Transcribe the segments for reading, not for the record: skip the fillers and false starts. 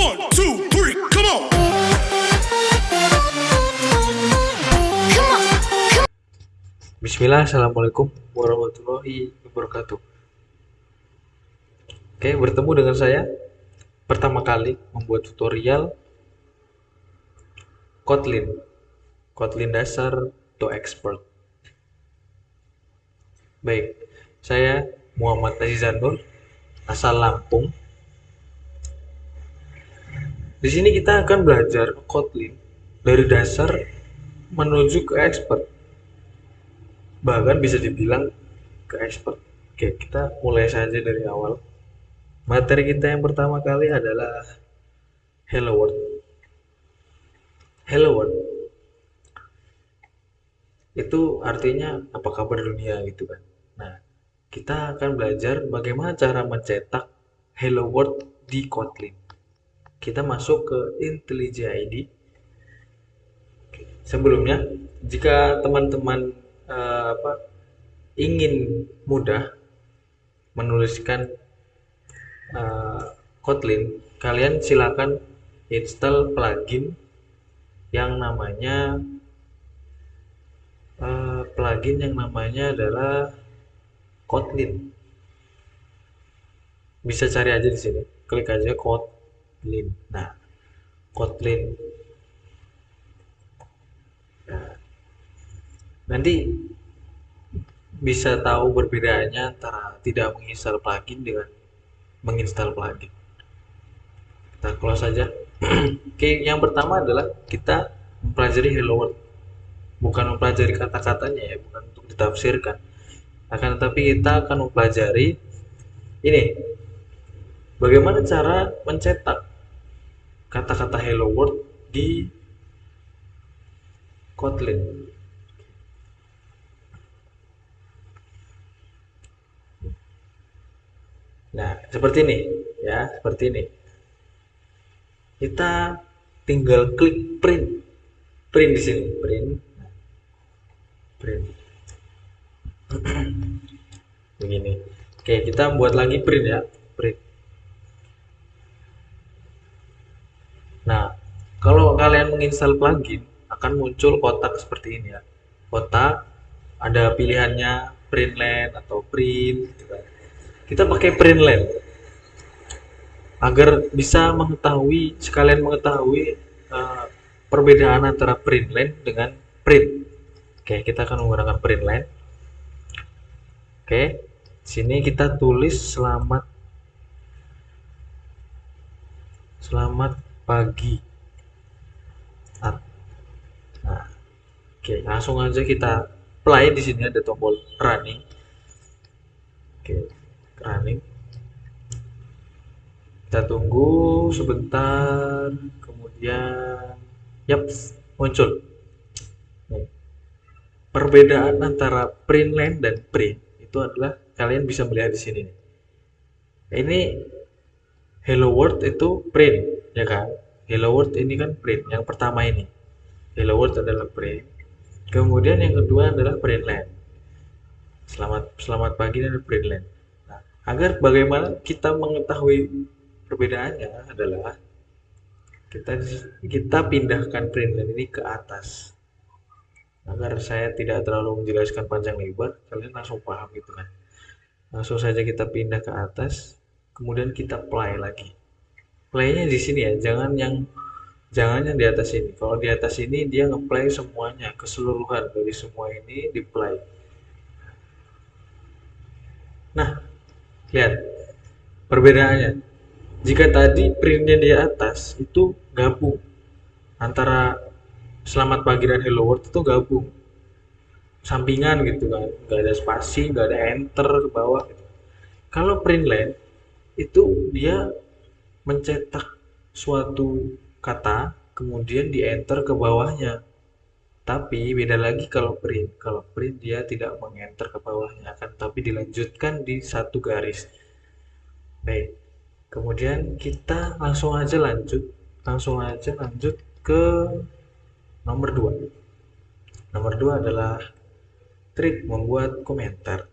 1, 2, 3, come on. Bismillah, Assalamualaikum warahmatullahi wabarakatuh. Oke, bertemu dengan saya pertama kali membuat tutorial Kotlin. Kotlin dasar to expert. Baik, saya Muhammad Azizanur, asal Lampung. Di sini kita akan belajar Kotlin dari dasar menuju ke expert. Bahkan bisa dibilang ke expert. Oke, kita mulai saja dari awal. Materi kita yang pertama kali adalah Hello World. Hello World itu artinya apa kabar dunia gitu kan. Nah, kita akan belajar bagaimana cara mencetak Hello World di Kotlin. Kita masuk ke IntelliJ ID. Sebelumnya, jika teman-teman ingin mudah menuliskan Kotlin, kalian silakan install plugin yang namanya adalah Kotlin. Bisa cari aja di sini, klik aja Kotlin. Nah, Kotlin. Nah, nanti bisa tahu perbedaannya antara tidak menginstal plugin dengan menginstal plugin. Kita close saja. Oke, yang pertama adalah kita mempelajari Hello World. Bukan mempelajari kata-katanya ya, bukan untuk ditafsirkan. Akan tetapi kita akan mempelajari ini, bagaimana cara mencetak kata-kata Hello World di Kotlin. Nah, seperti ini ya, seperti ini. Kita tinggal klik print. Print di sini, print. Print. Begini. Oke, kita buat lagi print ya, print. Nah, kalau kalian menginstal plugin akan muncul kotak seperti ini ya. Kotak ada pilihannya printlen atau print gitu kan. Kita pakai printlen agar bisa sekalian mengetahui perbedaan antara printlen dengan print. Oke, kita akan menggunakan printlen. Oke, sini kita tulis selamat pagi. Nah, oke, langsung aja kita play. Di sini ada tombol running. Oke, running. Kita tunggu sebentar, kemudian muncul. Nih, perbedaan antara printlen dan print itu adalah kalian bisa melihat di sini. Ini Hello World itu print, ya kan? Hello World ini kan print. Yang pertama ini Hello World adalah print. Kemudian yang kedua adalah printlen. Selamat pagi dan printlen. Nah, agar bagaimana kita mengetahui perbedaannya adalah kita pindahkan printlen ini ke atas. Agar saya tidak terlalu menjelaskan panjang lebar, kalian langsung paham gitu kan. Langsung saja kita pindah ke atas, kemudian kita play lagi. Playnya di sini ya, jangan yang di atas ini. Kalau di atas ini dia ngeplay semuanya, keseluruhan dari semua ini di play. Nah, lihat perbedaannya. Jika tadi printnya di atas itu gabung antara selamat pagi dan hello world, itu gabung sampingan gitu kan, nggak ada spasi, nggak ada enter ke bawah gitu. Kalau printlen itu dia mencetak suatu kata kemudian di enter ke bawahnya. Tapi beda lagi kalau print. Kalau print dia tidak mengenter ke bawahnya, akan tapi dilanjutkan di satu garis. Baik. Kemudian kita langsung aja lanjut ke nomor 2. Nomor 2 adalah trik membuat komentar.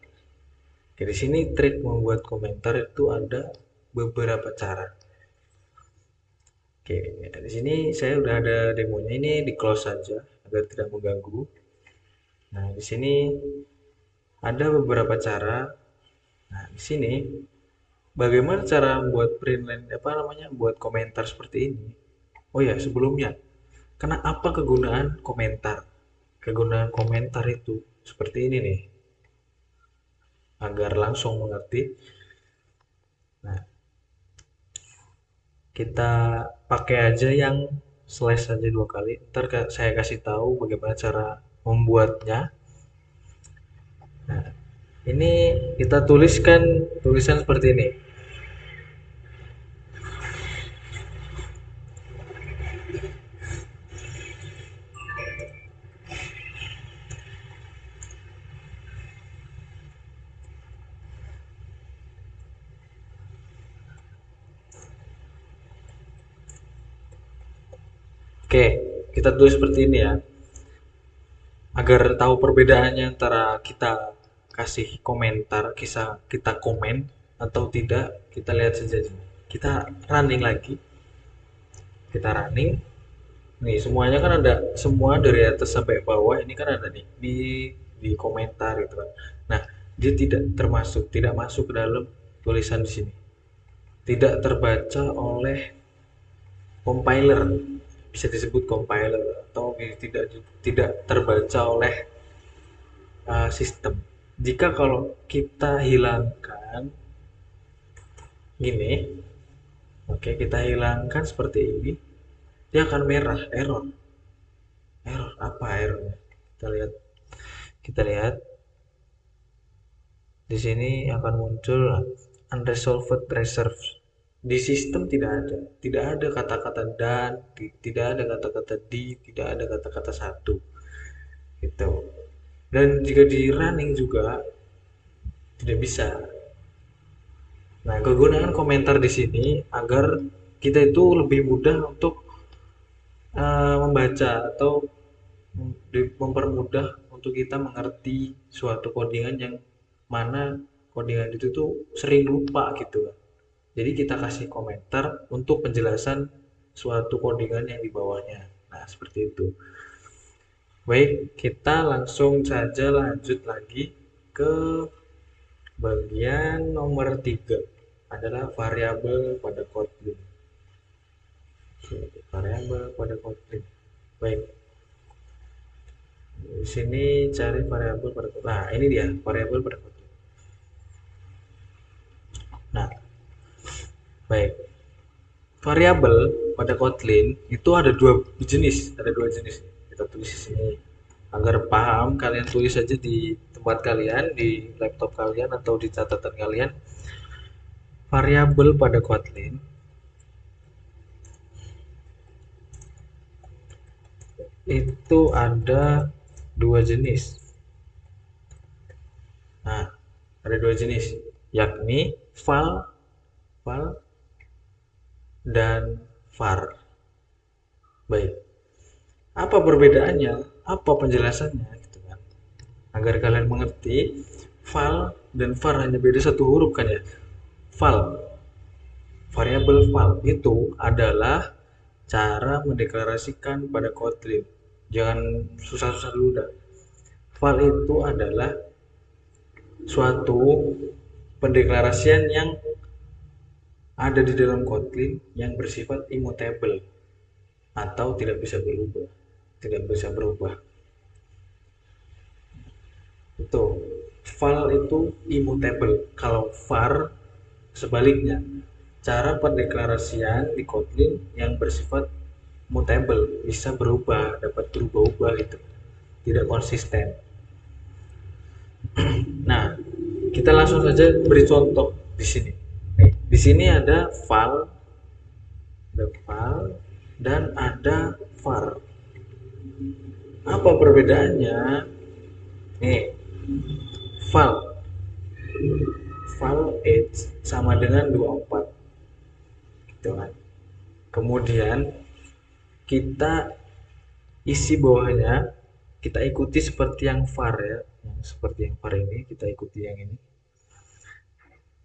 Oke, di sini trik membuat komentar itu ada beberapa cara. Oke, di sini saya udah ada demonya, ini di close saja agar tidak mengganggu. Nah, di sini ada beberapa cara. Nah, di sini bagaimana cara membuat print line, apa namanya, buat komentar seperti ini? Oh ya, sebelumnya, karena apa kegunaan komentar? Kegunaan komentar itu seperti ini nih, agar langsung mengerti. Nah, kita pakai aja yang slash saja 2 kali. Ntar saya kasih tahu bagaimana cara membuatnya. Nah, ini kita tuliskan tulisan seperti ini. Oke, kita tulis seperti ini ya. Agar tahu perbedaannya antara kita kasih komentar, kita komen atau tidak, kita lihat saja. Kita running lagi, kita running. Nih, semuanya kan ada, semua dari atas sampai bawah ini kan ada nih di komentar gitu kan. Nah, dia tidak masuk ke dalam tulisan di sini. Tidak terbaca oleh compiler. Bisa disebut compiler atau tidak tidak terbaca oleh sistem. Jika kalau kita hilangkan gini, oke, kita hilangkan seperti ini, dia akan merah, error. Error apa errornya? Kita lihat di sini akan muncul unresolved reserve. Di sistem tidak ada kata-kata dan, tidak ada kata-kata di, tidak ada kata-kata satu. Gitu. Dan jika di running juga tidak bisa. Nah, kegunaan komentar di sini agar kita itu lebih mudah untuk membaca atau mempermudah untuk kita mengerti suatu codingan yang mana codingan itu tuh sering lupa gitu kan. Jadi kita kasih komentar untuk penjelasan suatu codingan yang di bawahnya. Nah, seperti itu. Baik, kita langsung saja lanjut lagi ke bagian nomor 3 adalah variabel pada Kotlin. Oke, variabel pada Kotlin. Baik, di sini cari variabel pada Kotlin. Nah, ini dia variabel pada Kotlin. Nah, baik. Variabel pada Kotlin itu ada dua jenis. Kita tulis di sini agar paham, kalian tulis saja di tempat kalian, di laptop kalian atau di catatan kalian. Variabel pada Kotlin itu ada dua jenis. Nah, ada dua jenis, yakni val dan var. Baik, apa perbedaannya? Apa penjelasannya? Gitu kan. Agar kalian mengerti, val dan var hanya beda satu huruf kan ya. Val, variabel val itu adalah cara mendeklarasikan pada Kotlin. Jangan susah-susah dulu dah. Val itu adalah suatu pendeklarasian yang ada di dalam Kotlin yang bersifat immutable atau tidak bisa berubah. Tidak bisa berubah. Itu. Val itu immutable. Kalau var sebaliknya. Cara pendeklarasian di Kotlin yang bersifat mutable, bisa berubah, dapat berubah-ubah itu. Tidak konsisten. Nah, kita langsung saja beri contoh di sini. Nih, di sini ada val dan ada var. Apa perbedaannya? Nih, val, val age sama dengan 24, gitu kan. Kemudian kita isi bawahnya, kita ikuti seperti yang var ya, yang seperti yang var ini, kita ikuti yang ini.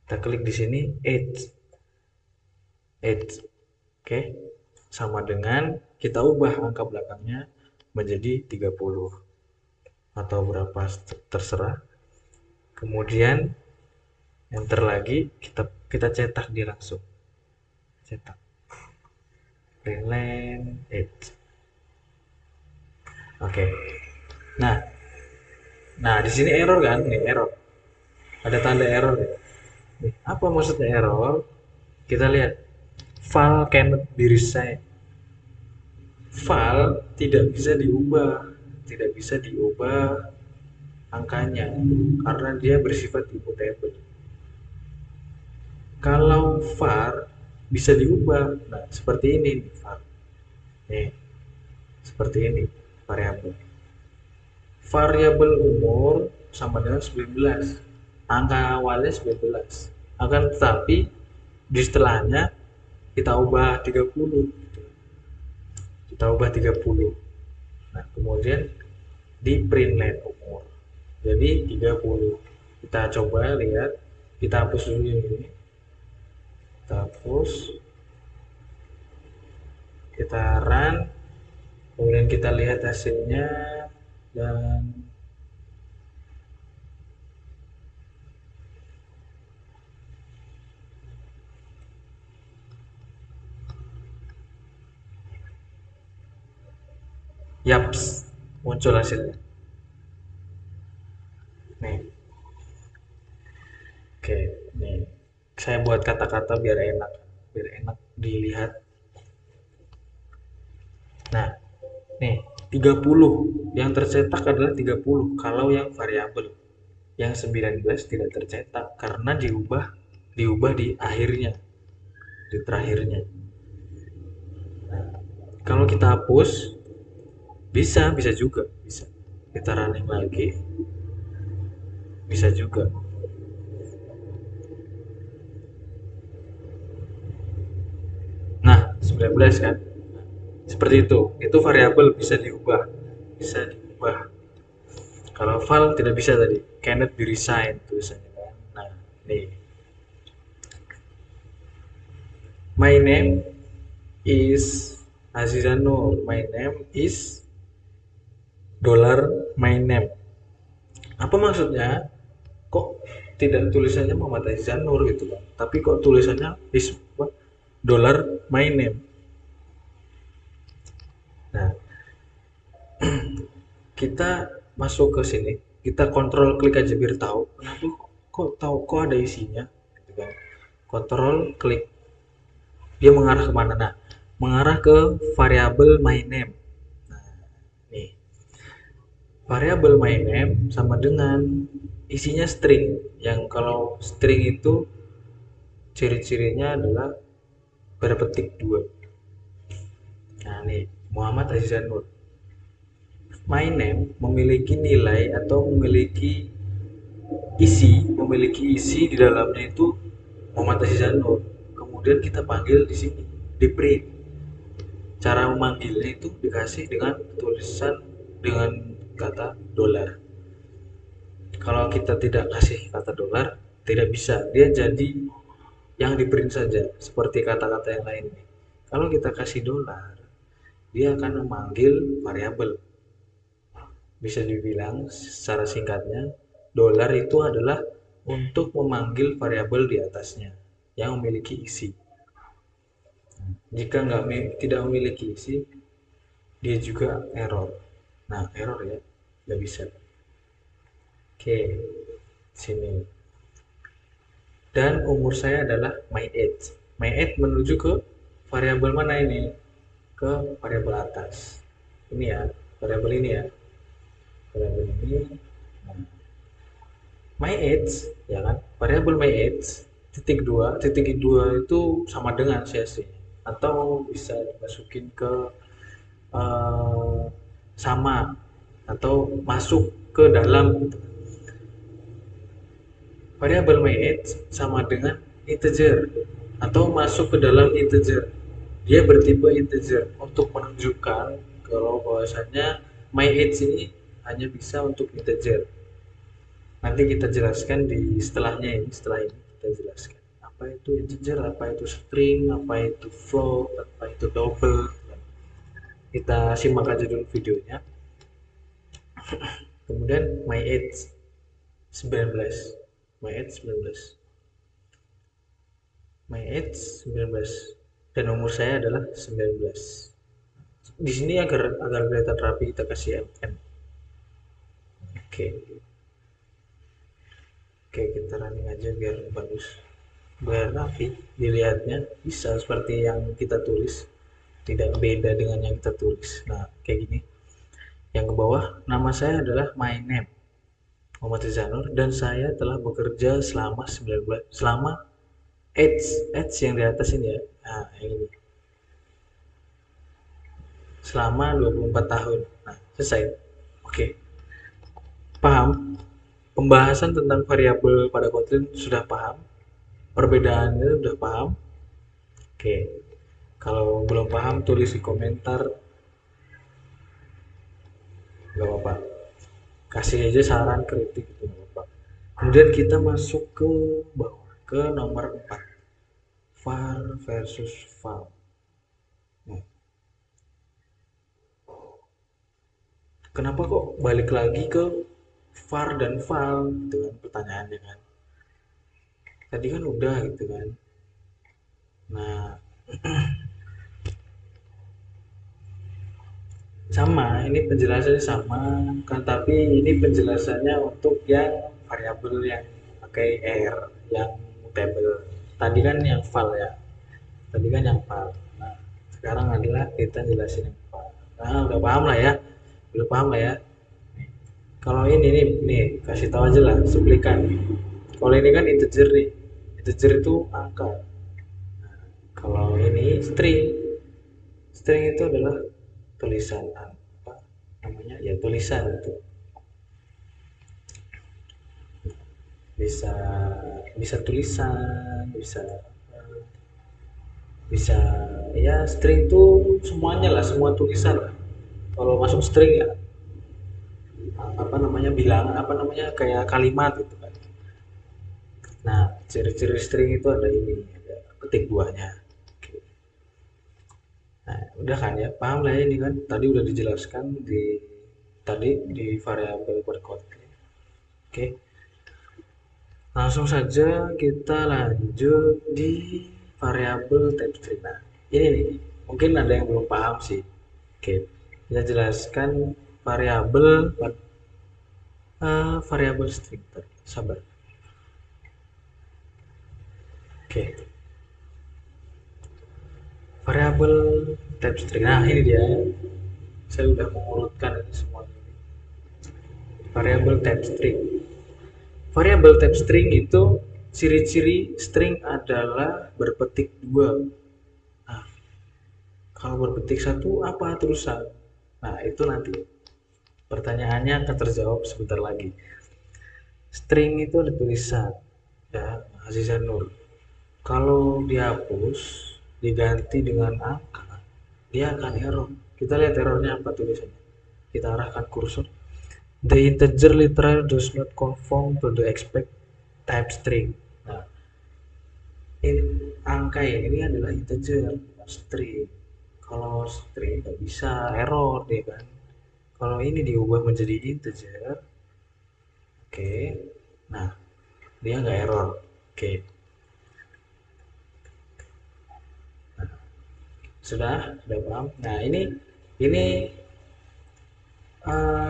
Kita klik di sini age, oke. sama dengan kita ubah angka belakangnya menjadi 30 atau berapa terserah. Kemudian enter lagi, kita cetak dia langsung. Cetak. Printline 8. Oke. Nah, di sini error kan? Nih, error. Ada tanda error ya. Nih, apa maksudnya error? Kita lihat. File cannot be resigned. File tidak bisa diubah. Tidak bisa diubah angkanya karena dia bersifat immutable. Kalau var bisa diubah, nah seperti ini nih var. Nih, seperti ini variabel. Variabel umur sama dengan 19. Angka awalnya 19. Akan tetapi di setelahnya kita ubah 30. Kita ubah 30. Nah, kemudian di print line umur. Jadi 30. Kita coba lihat, kita hapus dulu ini. Kita hapus. Kita run. Kemudian kita lihat hasilnya dan yaps, muncul hasilnya. Nih. Oke, nih. Saya buat kata-kata biar enak dilihat. Nah, nih 30 yang tercetak adalah 30 kalau yang variabel. Yang 19 tidak tercetak karena diubah di akhirnya, di terakhirnya. Nah, kalau kita hapus bisa juga, bisa. Kita running lagi. Bisa juga. Nah, 19 kan? Seperti itu variabel bisa diubah, kalau file tidak bisa tadi, cannot be resigned tulisannya kan. Nah, nih, my name is Azizanur, my name is $my name. Apa maksudnya? Kok tidak tulisannya Muhammad Azizanur gitu kan, tapi kok tulisannya is $my name. Nah, kita masuk ke sini, kita kontrol klik aja biar tahu kenapa kok ada isinya gitu kan. Kontrol klik, dia mengarah kemana? Nah, mengarah ke variabel my name. Nah, nih variabel my name sama dengan isinya string, yang kalau string itu ciri-cirinya adalah berpetik 2. Nah, nih Muhammad Azizanur. My name memiliki nilai atau memiliki isi di dalamnya itu Muhammad Azizanur. Kemudian kita panggil di sini di print. Cara memanggilnya itu dikasih dengan tulisan dengan kata $. Kalau kita tidak kasih kata $, tidak bisa. Dia jadi yang di print saja seperti kata-kata yang lain. Kalau kita kasih $, dia akan memanggil variabel. Bisa dibilang secara singkatnya, $, itu adalah untuk memanggil variabel di atasnya yang memiliki isi. Jika tidak memiliki isi, dia juga error. Nah, error ya, nggak bisa. Oke, sini. Dan umur saya adalah my age. My age menuju ke variabel mana ini? Ke variabel atas. Ini ya, variabel ini ya. Variabel ini. Nah, my age, ya kan? Variabel my age titik 2 itu sama dengan CSV, atau bisa dimasukin ke sama atau masuk ke dalam gitu. Variabel my age sama dengan integer atau masuk ke dalam integer. Dia bertipe integer untuk menunjukkan kalau bahwasannya my age ini hanya bisa untuk integer. Nanti kita jelaskan di setelah ini kita jelaskan apa apa itu integer, apa itu string, apa itu float, apa itu double. Kita simak aja dulu videonya. Kemudian my age 19, my age 19, my age 19, dan umur saya adalah 19. Di sini agar agar kelihatan rapi kita kasih MN. Oke. Oke, kita running aja biar bagus, biar rapi dilihatnya, bisa seperti yang kita tulis, tidak beda dengan yang kita tulis. Nah, kayak gini. Yang ke bawah, nama saya adalah my name Muhammad Rizanur, dan saya telah bekerja selama 9 bulan, selama age yang di atas ini ya. Nah, yang ini. Selama 24 tahun. Nah, selesai. Oke. Paham? Pembahasan tentang variabel pada Kotlin sudah paham? Perbedaannya sudah paham? Oke. Kalau belum paham tulis di komentar, nggak apa-apa. Kasih aja saran kritik itu nggak apa-apa. Kemudian kita masuk ke bawah, ke nomor 4. Var versus val. Nah, kenapa kok balik lagi ke var dan val gitu kan pertanyaannya kan. Tadi kan udah gitu kan. Nah, sama, ini penjelasannya sama kan, tapi ini penjelasannya untuk yang variabel yang pakai R, yang mutable. Tadi kan yang val ya. Tadi kan yang val. Nah, sekarang adalah kita jelasin yang val. Nah, udah paham lah ya. Udah paham lah ya. Kalau ini nih kasih tahu aja lah, suplikan. Kalau ini kan integer nih. Integer itu angka. Kalau ini string. String itu adalah tulisan, apa namanya? Ya tulisan itu. Bisa bisa tulisan, bisa ya, string itu semuanya lah, semua tulisan lah. Kalau masuk string ya apa namanya, bilangan, apa namanya, kayak kalimat gitu kan. Nah, ciri-ciri string itu ada ini, ada petik buahnya. Oke. Nah, udah kan ya, paham lah ya, ini kan tadi udah dijelaskan di tadi di variabel berkode. Oke, langsung saja kita lanjut di variabel type string. Nah, ini nih, mungkin ada yang belum paham sih. Oke, kita jelaskan variabel variabel string. Sabar. Oke, variabel type string. Nah, ini dia. Saya sudah mengurutkan ini semua. Variabel type string. Variabel type string itu ciri-ciri string adalah berpetik dua. Nah, kalau berpetik satu apa terusan? Nah, itu nanti pertanyaannya akan terjawab sebentar lagi. String itu ada tulisan, ya, Aziza Nur. Kalau dihapus, diganti dengan angka, dia akan error. Kita lihat errornya apa tulisannya. Kita arahkan kursor. The integer literal does not conform to the expect type string. Nah, ini, angka ini adalah integer, bukan string. Kalau string nggak bisa, error dia kan. Kalau ini diubah menjadi integer, oke, nah dia nggak error. Oke, sudah paham. Nah, ini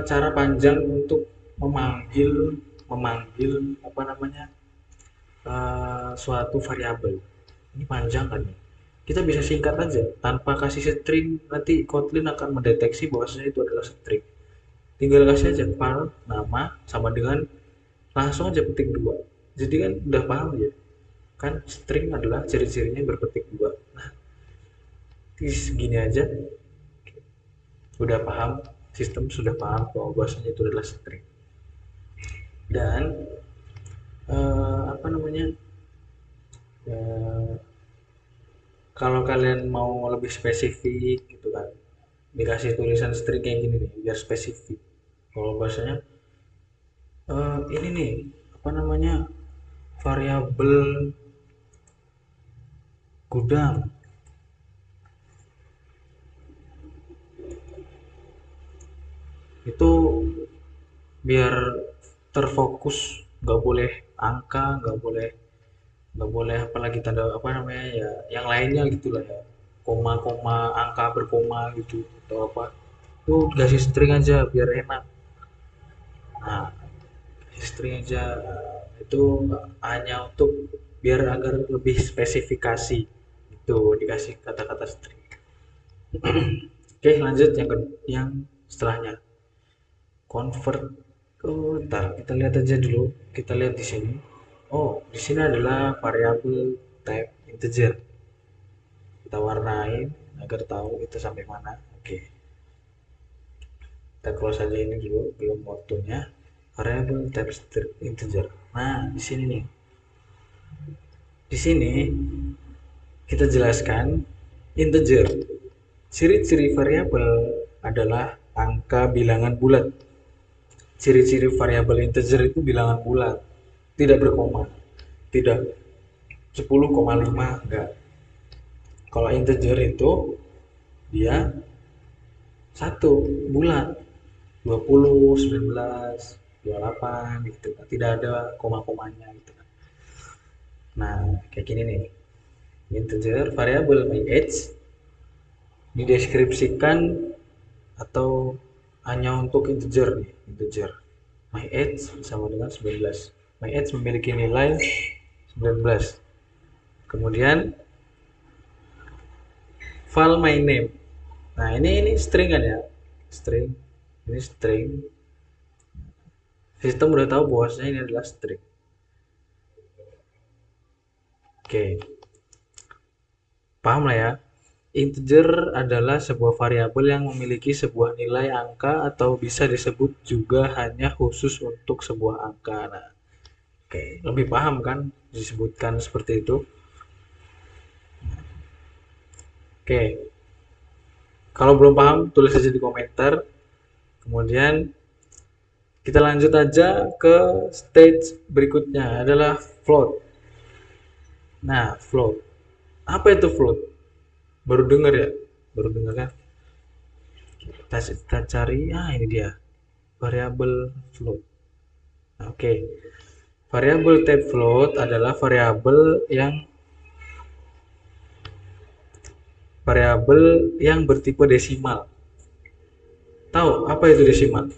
cara panjang untuk memanggil memanggil apa namanya, suatu variabel. Ini panjang kan ya? Kita bisa singkat aja tanpa kasih string, nanti Kotlin akan mendeteksi bahwasanya itu adalah string. Tinggal kasih aja val nama sama dengan, langsung aja petik dua. Jadi kan udah paham ya, kan string adalah ciri-cirinya berpetik dua. Nah, segini aja udah paham, sistem sudah paham bahwa bahwasanya itu adalah string. Dan apa namanya, eh, kalau kalian mau lebih spesifik gitu kan, dikasih tulisan string kayak gini nih biar spesifik. Kalau bahasanya ini nih apa namanya, variabel gudang. Itu biar terfokus, nggak boleh angka, nggak boleh apalagi tanda apa namanya ya, yang lainnya gitulah ya, koma-koma, angka berkoma gitu atau apa, itu kasih string aja biar enak. Nah, kasih string aja. Itu hanya untuk biar agar lebih spesifikasi, itu dikasih kata-kata string. Oke, lanjut yang setelahnya, convert. Oh, ntar kita lihat aja dulu. Kita lihat di sini. Oh, di sini adalah variabel type integer. Kita warnain agar tahu itu sampai mana. Oke, kita close saja ini dulu, belum waktunya. Variabel type integer. Nah, di sini nih. Di sini kita jelaskan integer. Ciri-ciri variabel adalah angka bilangan bulat. Ciri-ciri variabel integer itu bilangan bulat, tidak berkoma, tidak 10,5, enggak. Kalau integer itu dia satu bulat, 20, 19, 28 gitu kan. Tidak ada koma-komanya gitu kan. Nah, kayak gini nih. Integer variabel my age dideskripsikan atau hanya untuk integer nih, integer. My age sama dengan 19. My age memiliki nilai 19. Kemudian file my name. Nah, ini string kan ya? String. Ini string. Sistem udah tahu bahwasanya ini adalah string. Oke. Paham lah ya? Integer adalah sebuah variabel yang memiliki sebuah nilai angka atau bisa disebut juga hanya khusus untuk sebuah angka. Nah, oke, lebih paham kan disebutkan seperti itu? Oke. Kalau belum paham, tulis aja di komentar. Kemudian kita lanjut aja ke stage berikutnya adalah float. Nah, float. Apa itu float? Baru dengar ya? Baru dengar kan? Kita cari, ini dia. Variabel float. Oke. Variabel type float adalah variabel yang bertipe desimal. Tahu apa itu desimal?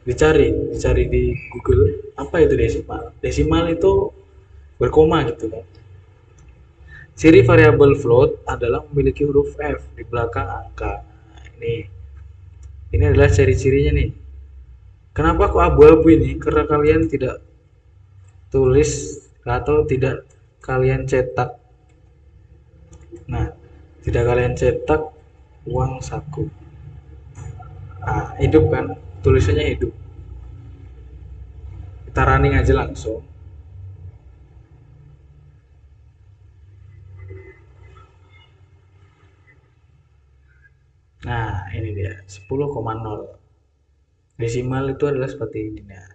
Dicari di Google, apa itu desimal. Desimal itu berkoma gitu kan. Ciri variabel float adalah memiliki huruf F di belakang angka. Nah, ini adalah ciri-cirinya nih. Kenapa kok abu-abu ini? Karena kalian tidak tulis atau tidak kalian cetak. Nah, tidak kalian cetak uang saku. Nah, hidup kan? Tulisannya hidup. Kita running aja langsung. Nah, ini dia 10,0. Desimal itu adalah seperti ini. Nah,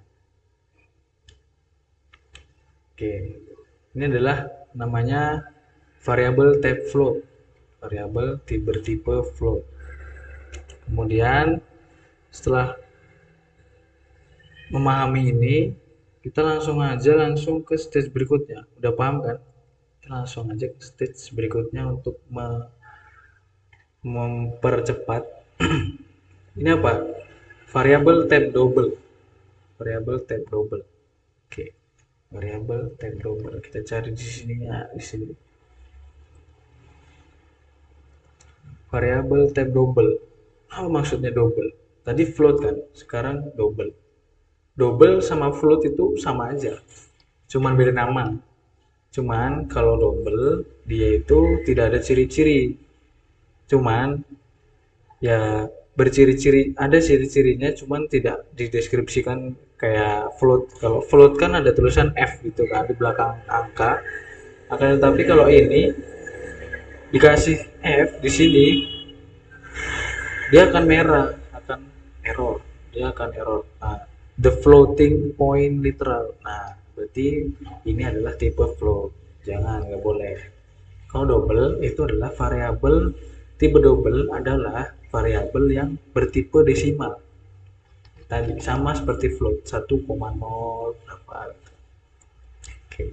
oke. Ini adalah namanya variabel type float. Variabel bertipe float. Kemudian setelah memahami ini, kita langsung ke stage berikutnya. Udah paham kan? Kita langsung aja ke stage berikutnya untuk mempercepat. Ini apa? Variabel type double. Variabel type double. Oke. Variabel type double. Kita cari di sini ya, di sini. Variabel type double. Apa maksudnya double? Tadi float kan, sekarang double. Double sama float itu sama aja, cuman beda nama. Cuman kalau double dia itu tidak ada ciri-ciri, cuman ya berciri-ciri, ada ciri-cirinya, cuman tidak dideskripsikan kayak float. Kalau float kan ada tulisan F gitu kan di belakang angka, akan tetapi kalau ini dikasih F di sini, dia akan merah, akan error, dia akan error. Nah, the floating point literal. Nah, berarti ini adalah tipe float. Jangan, nggak boleh. Kalau double itu adalah variabel tipe double adalah variabel yang bertipe desimal. Tadi sama seperti float 1,0 berapa. Oke.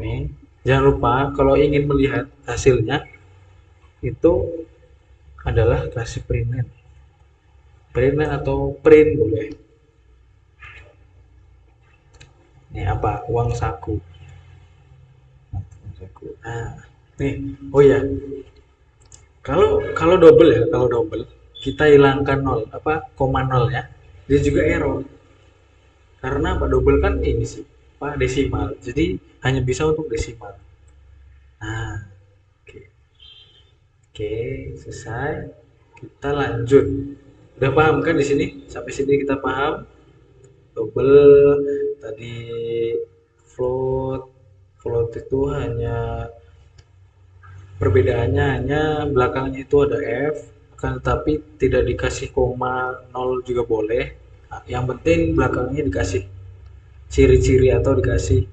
Nih, jangan lupa kalau ingin melihat hasilnya itu adalah kasih println. Println atau print boleh. Ini apa? Uang saku. Nah, nih. Oh ya, kalau kalau double ya, kalau double kita hilangkan nol, apa koma nolnya, dia juga error. Karena apa? Double kan ini sih, apa desimal. Jadi hanya bisa untuk desimal. Nah, oke. Oke, selesai. Kita lanjut. Udah paham kan di sini? Sampai sini kita paham. Double tadi float. Float itu hanya perbedaannya hanya belakangnya itu ada F, akan tetapi tidak dikasih koma nol juga boleh. Nah, yang penting belakangnya dikasih ciri-ciri atau dikasih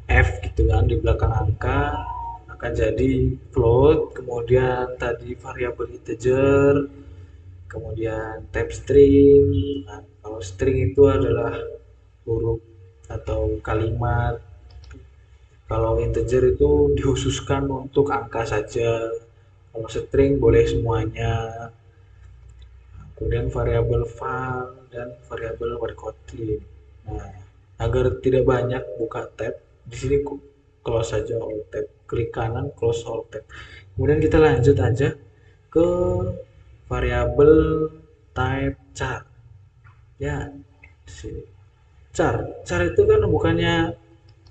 F gitu kan di belakang angka akan jadi float, kemudian tadi variabel integer, kemudian type string. Nah, kalau string itu adalah huruf atau kalimat, kalau integer itu dikhususkan untuk angka saja, kalau string boleh semuanya. Kemudian variabel var dan variabel Kotlin. Nah, agar tidak banyak buka tab, di sini close saja all tab, klik kanan close all tab. Kemudian kita lanjut aja ke variabel type char. Ya, di sini. Char, char itu kan bukannya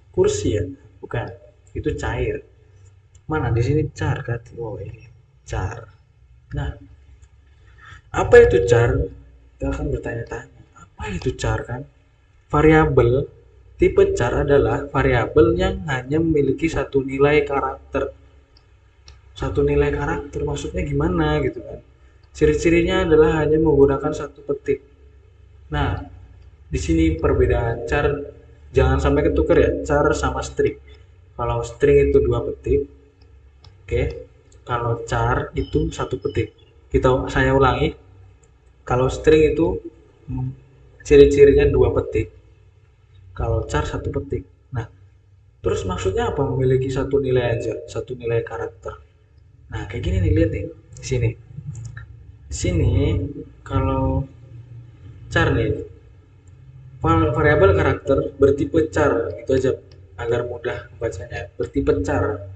kursi ya, bukan. Itu cair. Mana di sini char kan? Oh, ini char. Nah, apa itu char? Kita akan bertanya-tanya. Apa itu char kan? Variabel tipe char adalah variabel yang hanya memiliki satu nilai karakter. Satu nilai karakter maksudnya gimana gitu kan? Ciri-cirinya adalah hanya menggunakan satu petik. Nah, di sini perbedaan char, jangan sampai ketukar ya, char sama string. Kalau string itu dua petik, oke. Kalau char itu satu petik. Saya ulangi, kalau string itu ciri-cirinya dua petik, kalau char satu petik. Nah, terus maksudnya apa memiliki satu nilai aja, satu nilai karakter? Nah, kayak gini nih, lihat nih. Di sini. Di sini kalau char nih, variabel karakter bertipe char, itu aja agar mudah membacanya. Bertipe char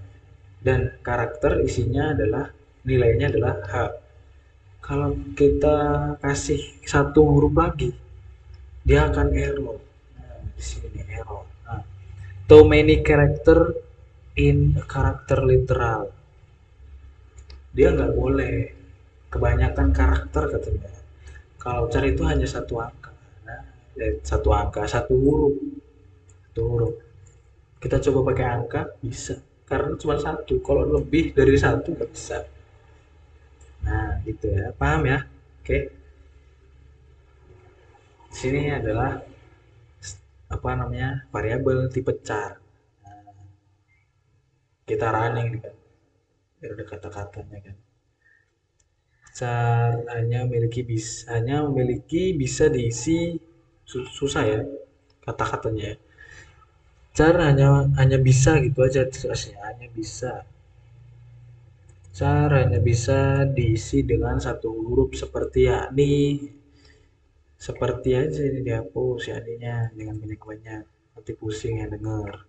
dan karakter isinya adalah nilainya adalah H. Kalau kita kasih satu huruf lagi, dia akan error. Nah, di sini error. Nah, too many character in a character literal. Dia nggak boleh kebanyakan karakter katanya. Kalau cari itu hanya satu angka. Nah, satu angka, satu huruf. Satu huruf. Kita coba pakai angka, bisa. Karena cuma satu. Kalau lebih dari satu, nggak bisa. Nah, gitu ya. Paham ya? Oke. Di sini adalah apa namanya variabel tipe char. Nah, kita running kan. Biar ada kata-katanya kan. Char hanya memiliki bisa diisi susah ya kata-katanya ya. Char hanya bisa gitu aja tulisnya, hanya bisa. Char hanya bisa diisi dengan satu huruf seperti yakni. Seperti aja ini dihapus yakninya dengan banyak-banyak. Nanti pusing ya dengar.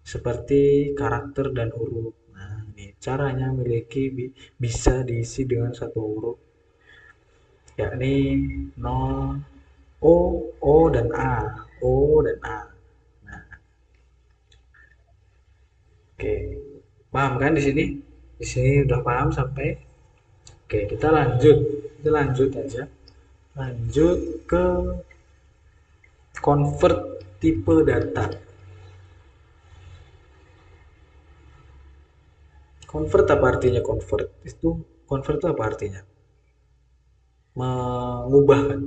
Seperti karakter dan huruf. Nah, ini caranya memiliki bisa diisi dengan satu huruf yakni nol O dan A. O dan A. Nah, oke. Paham kan di sini? Di sini udah paham sampai. Oke, kita lanjut. Kita lanjut aja. Lanjut ke convert tipe data. Convert apa artinya convert? Itu convert itu apa artinya? Mengubah kan,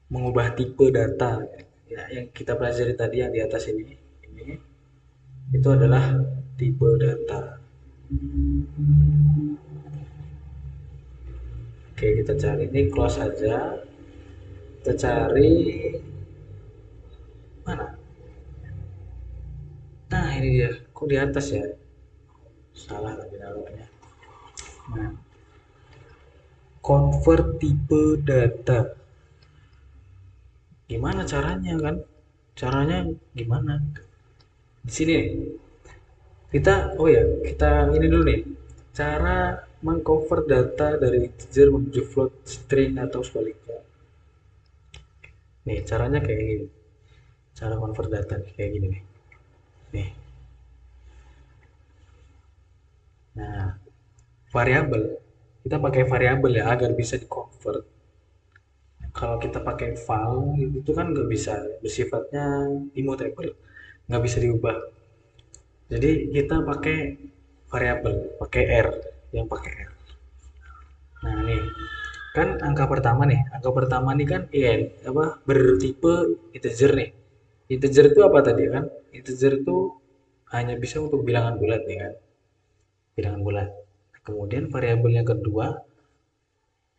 mengubah tipe data. Ya, yang kita pelajari tadi yang di atas ini itu adalah tipe data. Oke, kita cari ini close saja. Kita cari mana? Nah, ini dia. Kok di atas ya? Salah tadi naruhnya. Nah, convert tipe data. Gimana caranya kan? Caranya gimana? Di sini nih. Kita ini dulu nih. Cara mengconvert data dari integer menuju float, string atau sebaliknya. Nih, caranya kayak gini. Cara convert data nih kayak gini nih. Nih. Nah, variabel. Kita pakai variabel ya agar bisa di-convert. Kalau kita pakai file itu kan nggak bisa, bersifatnya immutable, nggak bisa diubah. Jadi kita pakai variabel, pakai R, yang pakai R. Nah nih, kan angka pertama nih, angka pertama nih kan apa bertipe integer nih. Integer itu apa tadi kan? Integer itu hanya bisa untuk bilangan bulat nih kan, bilangan bulat. Kemudian variabel yang kedua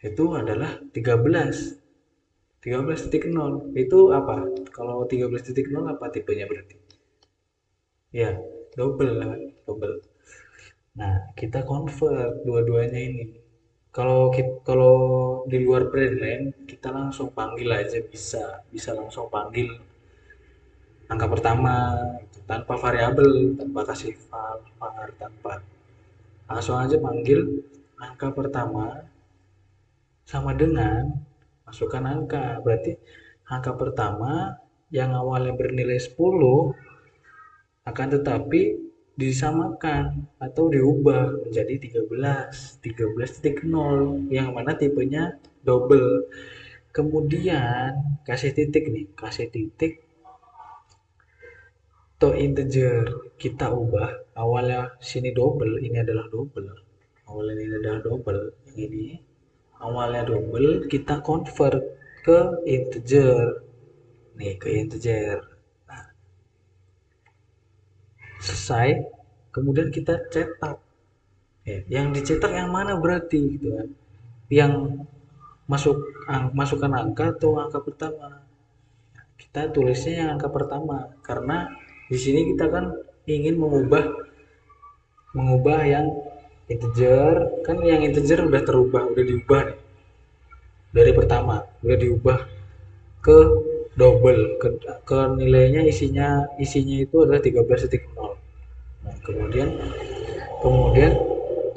itu adalah 13. 13.0 itu apa? Kalau 13.0 apa tipenya berarti? Ya, double lah, double. Nah, kita convert dua-duanya ini. Kalau di luar brainline kita langsung panggil aja bisa, bisa langsung panggil angka pertama gitu, tanpa variabel, tanpa kasih var, tanpa langsung aja panggil angka pertama sama dengan masukkan angka. Berarti angka pertama yang awalnya bernilai 10 akan tetapi disamakan atau diubah menjadi 13.0 yang mana tipenya double. Kemudian kasih titik nih, kasih titik to integer. Kita ubah awalnya sini double, ini adalah double. Awalnya ini adalah double, yang ini awalnya double, kita convert ke integer. Nih, ke integer. Selesai, kemudian kita cetak. Yang dicetak yang mana berarti gitu kan? Yang masukkan angka atau angka pertama? Kita tulisnya yang angka pertama karena di sini kita kan ingin mengubah yang integer, kan yang integer udah diubah nih. Dari pertama udah diubah ke double, ke nilainya isinya itu adalah 13.0. Nah, kemudian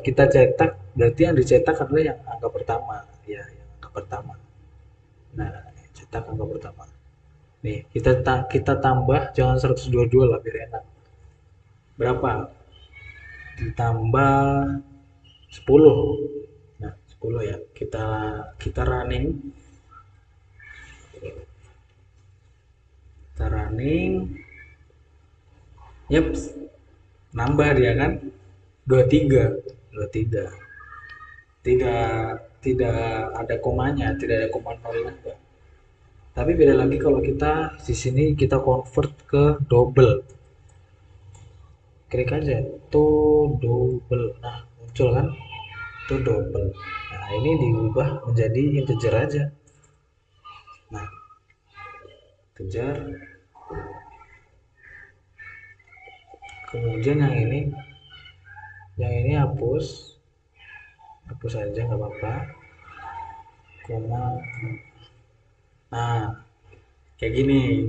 kita cetak, berarti yang dicetak adalah yang angka pertama ya, yang angka pertama. Nah, cetak angka pertama nih, kita tambah, jangan 122 lah biar enak. Berapa? Ditambah 10. Nah, 10 ya, kita running, yep, nambah dia kan 23. 23 tidak ada komanya, tidak ada koma nolnya. Tapi beda lagi kalau kita di sini kita convert ke double. Klik aja to double. Nah, muncul kan? To double. Nah, ini diubah menjadi integer aja. Nah, integer. Kemudian yang ini hapus. Hapus aja nggak apa-apa. Koma. Nah, kayak gini.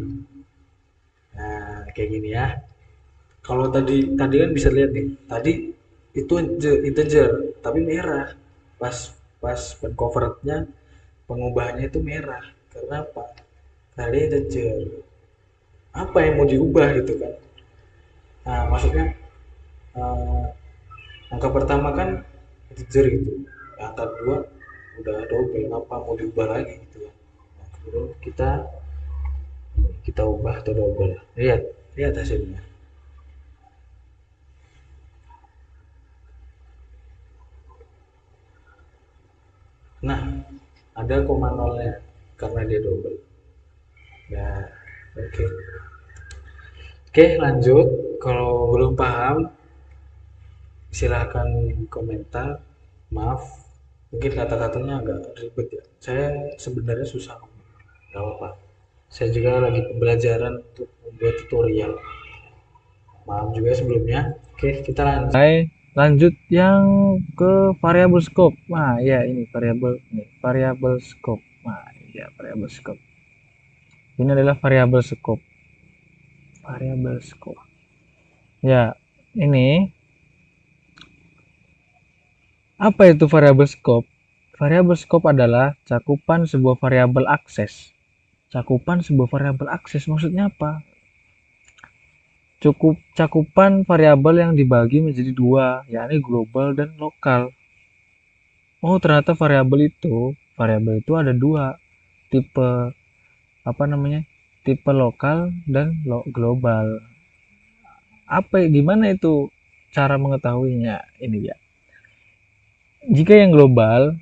Nah, kayak gini ya. Kalau tadi kan bisa lihat nih. Tadi itu integer, tapi merah. Pas pas convertnya, pengubahannya itu merah. Karena apa? Karena dia integer. Apa yang mau diubah gitu kan? Nah, maksudnya eh, angka pertama kan integer gitu. Angka kedua udah double, apa mau diubah lagi gitu kan? Nah, kemudian kita ubah atau double. Lihat, lihat hasilnya. Nah, ada koma nolnya karena dia double. Ya, oke. Oke, lanjut. Kalau belum paham, silahkan komentar. Maaf, mungkin kata-katanya agak ribet ya. Saya sebenarnya susah, nggak apa-apa. Saya juga lagi pembelajaran untuk membuat tutorial. Maaf juga sebelumnya. Oke, kita lanjut. Lanjut yang ke variabel scope. Nah, ya ini variabel scope. Nah, ya variabel scope. Ini adalah variabel scope. Variabel scope. Ya, ini apa itu variabel scope? Variabel scope adalah cakupan sebuah variabel akses. Cakupan sebuah variabel akses maksudnya apa? Cukup cakupan variabel yang dibagi menjadi dua, yakni global dan lokal. Oh, ternyata variabel itu ada dua tipe, apa namanya? Tipe lokal dan global. Gimana itu cara mengetahuinya? Ini ya. Jika yang global,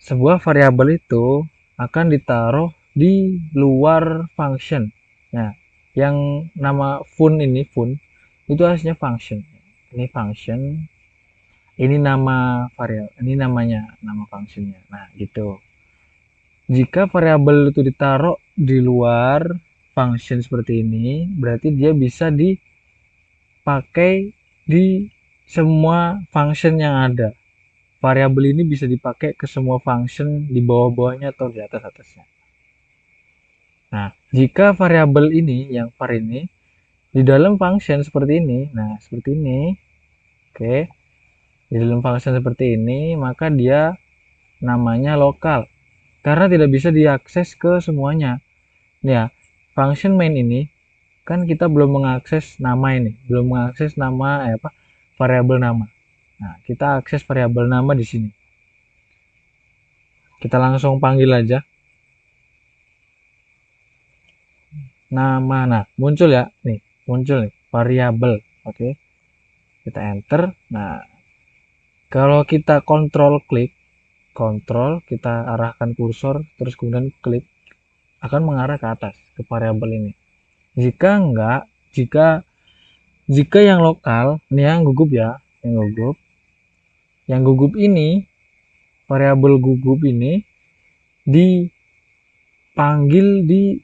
sebuah variabel itu akan ditaruh di luar function. Nah, yang nama fun itu hasilnya function. Ini function, ini nama variabel, ini nama functionnya. Nah, gitu. Jika variabel itu ditaruh di luar function seperti ini, berarti dia bisa dipakai di semua function yang ada. Variabel ini bisa dipakai ke semua function di bawah-bawahnya atau di atas-atasnya. Nah, jika variabel ini, yang var ini, di dalam function seperti ini, nah seperti ini, oke, di dalam function seperti ini, maka dia namanya lokal, karena tidak bisa diakses ke semuanya. Ya, function main ini, kan kita belum mengakses nama ini, belum mengakses nama, variabel nama. Nah, kita akses variabel nama di sini. Kita langsung panggil aja nama. Nah, muncul ya, muncul nih variabel. Oke, kita enter. Nah, kalau kita kontrol kita arahkan kursor, terus kemudian klik, akan mengarah ke atas ke variabel ini. Jika enggak, jika yang lokal, ini yang gugup ya, yang gugup ini, variabel gugup ini dipanggil di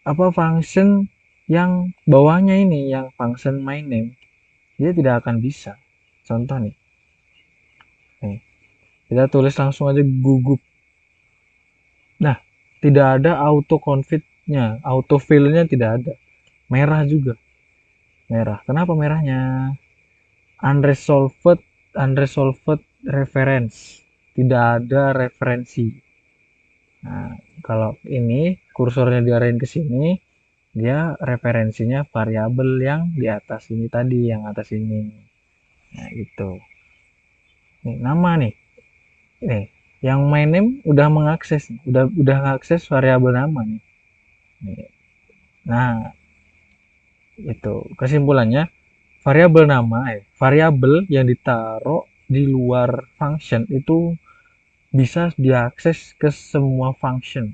function yang bawahnya ini, yang function my name, dia tidak akan bisa. Contoh nih, kita tulis langsung aja gugup. Nah, tidak ada auto config-nya, auto fill-nya tidak ada. Merah juga. Merah. Kenapa merahnya? Unresolved reference. Tidak ada referensi. Nah, kalau ini kursornya diarahin ke sini, dia referensinya variabel yang di atas ini tadi, yang atas ini. Nah, gitu. Nih, nama nih. Nih, yang my name udah mengakses, udah mengakses variabel nama nih. Nah, itu kesimpulannya, variabel yang ditaruh di luar function itu bisa diakses ke semua function,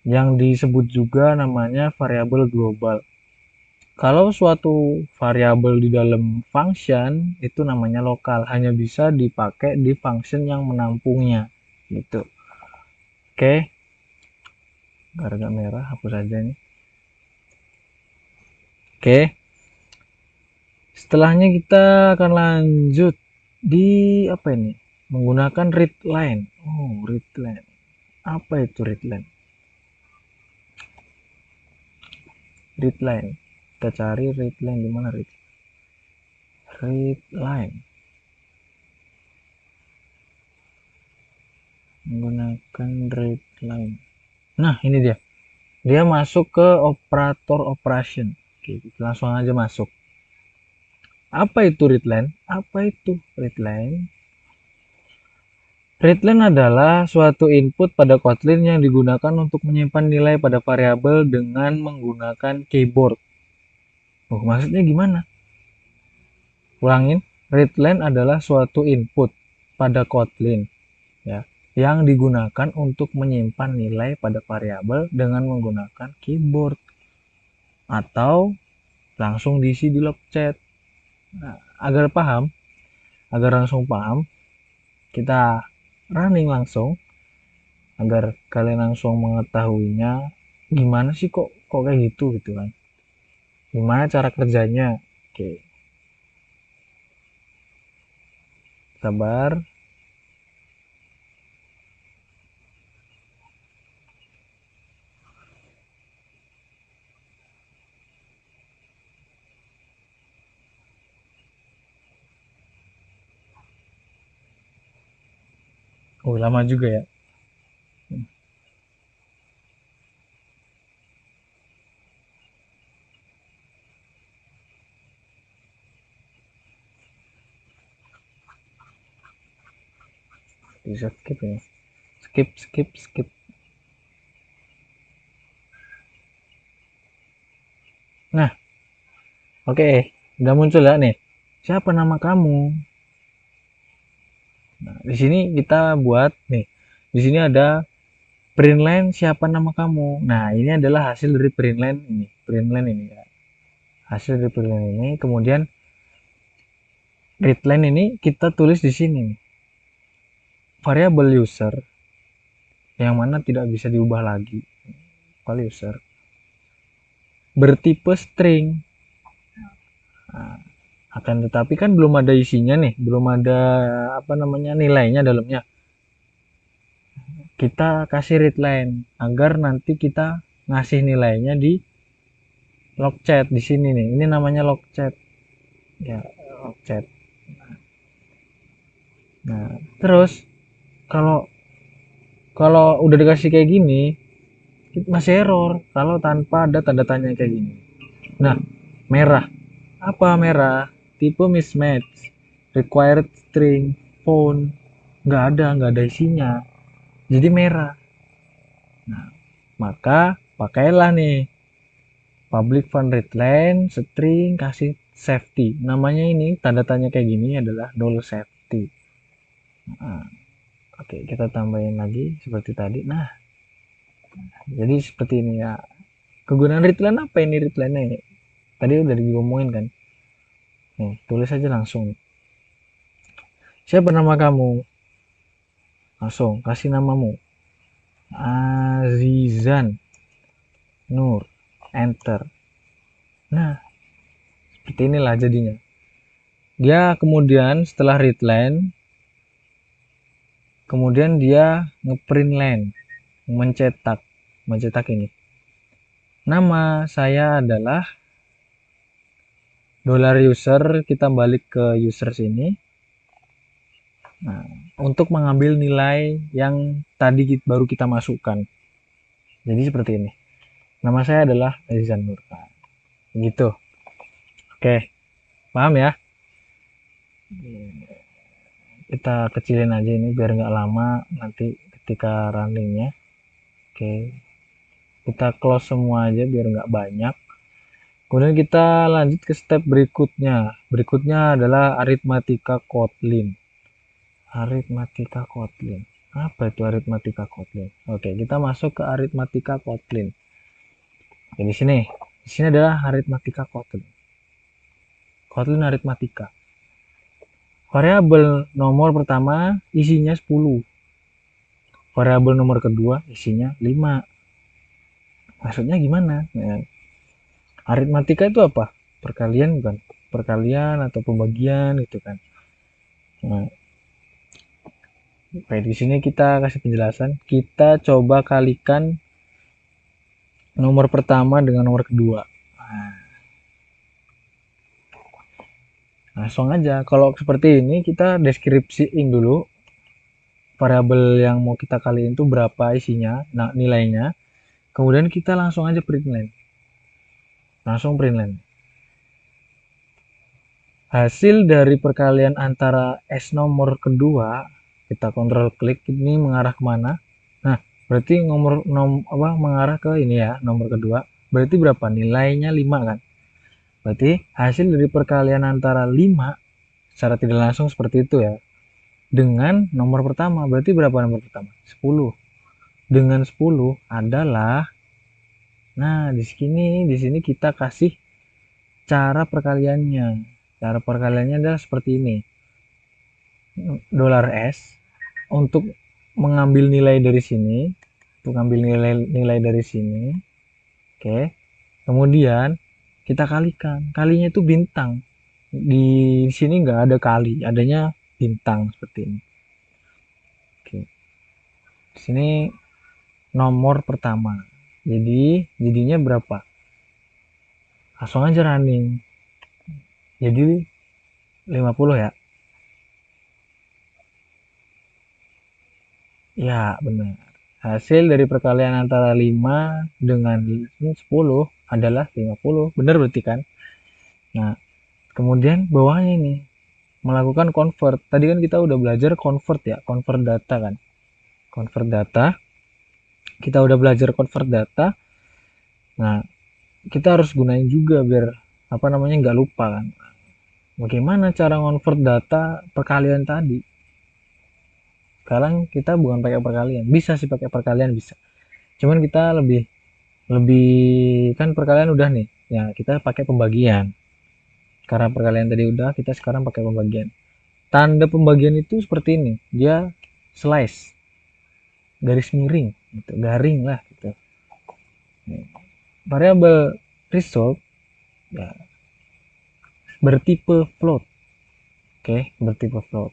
yang disebut juga namanya variabel global. Kalau suatu variabel di dalam function itu namanya lokal, hanya bisa dipakai di function yang menampungnya, gitu. Oke, agak merah, hapus aja nih. Oke, setelahnya kita akan lanjut di apa ini? Menggunakan readline. Oh, readline. Apa itu readline? Readline. Kita cari readline di mana readline. Menggunakan readline. Nah, ini dia. Dia masuk ke operator operation. Oke, langsung aja masuk. Apa itu readline? Readline? Readline adalah suatu input pada Kotlin yang digunakan untuk menyimpan nilai pada variabel dengan menggunakan keyboard. Oh, maksudnya gimana? Ulangin, readline adalah suatu input pada Kotlin ya, yang digunakan untuk menyimpan nilai pada variabel dengan menggunakan keyboard atau langsung diisi di log chat. Nah, agar paham, agar langsung paham, kita running langsung agar kalian langsung mengetahuinya gimana sih kok kayak gitu kan, gimana cara kerjanya. Oke, sabar. Lama juga ya. Bisa skip ya, skip. Nah, oke, udah muncul ya nih, siapa nama kamu. Nah, di sini kita buat nih, di sini ada print line siapa nama kamu. Nah, ini adalah hasil dari print line ini ya, hasil dari print line ini. Kemudian readline ini kita tulis di sini nih, variable user yang mana tidak bisa diubah lagi, variable user bertipe string. Nah, akan tetapi kan belum ada isinya nih, belum ada nilainya dalamnya. Kita kasih readline agar nanti kita ngasih nilainya di logchat di sini nih. Ini namanya logchat ya, logchat. Nah, terus kalau udah dikasih kayak gini masih error kalau tanpa ada tanda tanya kayak gini. Nah, merah. Apa merah? Tipe mismatch, required string, font, nggak ada isinya. Jadi merah. Nah, maka pakailah nih public fun readline string kasih safety. Namanya ini tanda tanya kayak gini adalah null safety. Nah, oke, kita tambahin lagi seperti tadi. Nah, jadi seperti ini ya. Kegunaan readline apa ini readline-nya? Tadi udah diomongin kan. Nih, tulis aja langsung. Siapa nama kamu? Langsung kasih namamu. Azizan Nur. Enter. Nah, seperti inilah jadinya. Dia kemudian setelah readline, kemudian dia ngeprint line, mencetak ini. Nama saya adalah $user, kita balik ke user sini. Nah, untuk mengambil nilai yang tadi baru kita masukkan. Jadi seperti ini. Nama saya adalah Azizan Nur. Nah, gitu. Oke, paham ya? Kita kecilin aja ini biar nggak lama nanti ketika runningnya. Oke, kita close semua aja biar nggak banyak. Kemudian kita lanjut ke step berikutnya. Berikutnya adalah aritmatika Kotlin. Aritmatika Kotlin. Apa itu aritmatika Kotlin? Oke, kita masuk ke aritmatika Kotlin. Oke, di sini adalah aritmatika Kotlin. Kotlin aritmatika. Variabel nomor pertama isinya 10. Variabel nomor kedua isinya 5. Maksudnya gimana? Nah, aritmatika itu apa? Perkalian bukan? Perkalian atau pembagian gitu kan. Nah, baik, di sini kita kasih penjelasan. Kita coba kalikan nomor pertama dengan nomor kedua. Nah, langsung aja. Kalau seperti ini kita deskripsiin dulu variabel yang mau kita kaliin itu berapa isinya, nah nilainya. Kemudian kita langsung aja print line. Langsung print line. Hasil dari perkalian antara S nomor kedua, kita kontrol klik, ini mengarah kemana? Nah, berarti mengarah ke ini ya, nomor kedua. Berarti berapa? Nilainya 5 kan? Berarti hasil dari perkalian antara 5 secara tidak langsung seperti itu ya. Dengan nomor pertama, berarti berapa nomor pertama? 10. Dengan 10 adalah, nah di sini kita kasih cara perkaliannya. Cara perkaliannya adalah seperti ini. dolar S untuk mengambil nilai dari sini, untuk ngambil nilai dari sini. Oke. Kemudian kita kalikan. Kalinya itu bintang. Di sini nggak ada kali, adanya bintang seperti ini. Oke. Di sini nomor pertama. Jadinya berapa? Langsung aja running. Jadi 50 ya. Ya, benar. Hasil dari perkalian antara 5 dengan 10 adalah 50. Benar berarti kan? Nah, kemudian bawahnya ini melakukan convert. Tadi kan kita udah belajar convert ya, convert data kan. Convert data. Kita udah belajar convert data. Nah, kita harus gunain juga biar nggak lupa kan. Bagaimana cara convert data perkalian tadi? Sekarang kita bukan pakai perkalian. Bisa sih pakai perkalian bisa. Cuman kita lebih lebih kan perkalian udah nih. Ya, kita pakai pembagian. Karena perkalian tadi udah, kita sekarang pakai pembagian. Tanda pembagian itu seperti ini. Dia slice. Garis miring gitu, garing lah gitu. Variabel result ya bertipe float. Oke, bertipe float.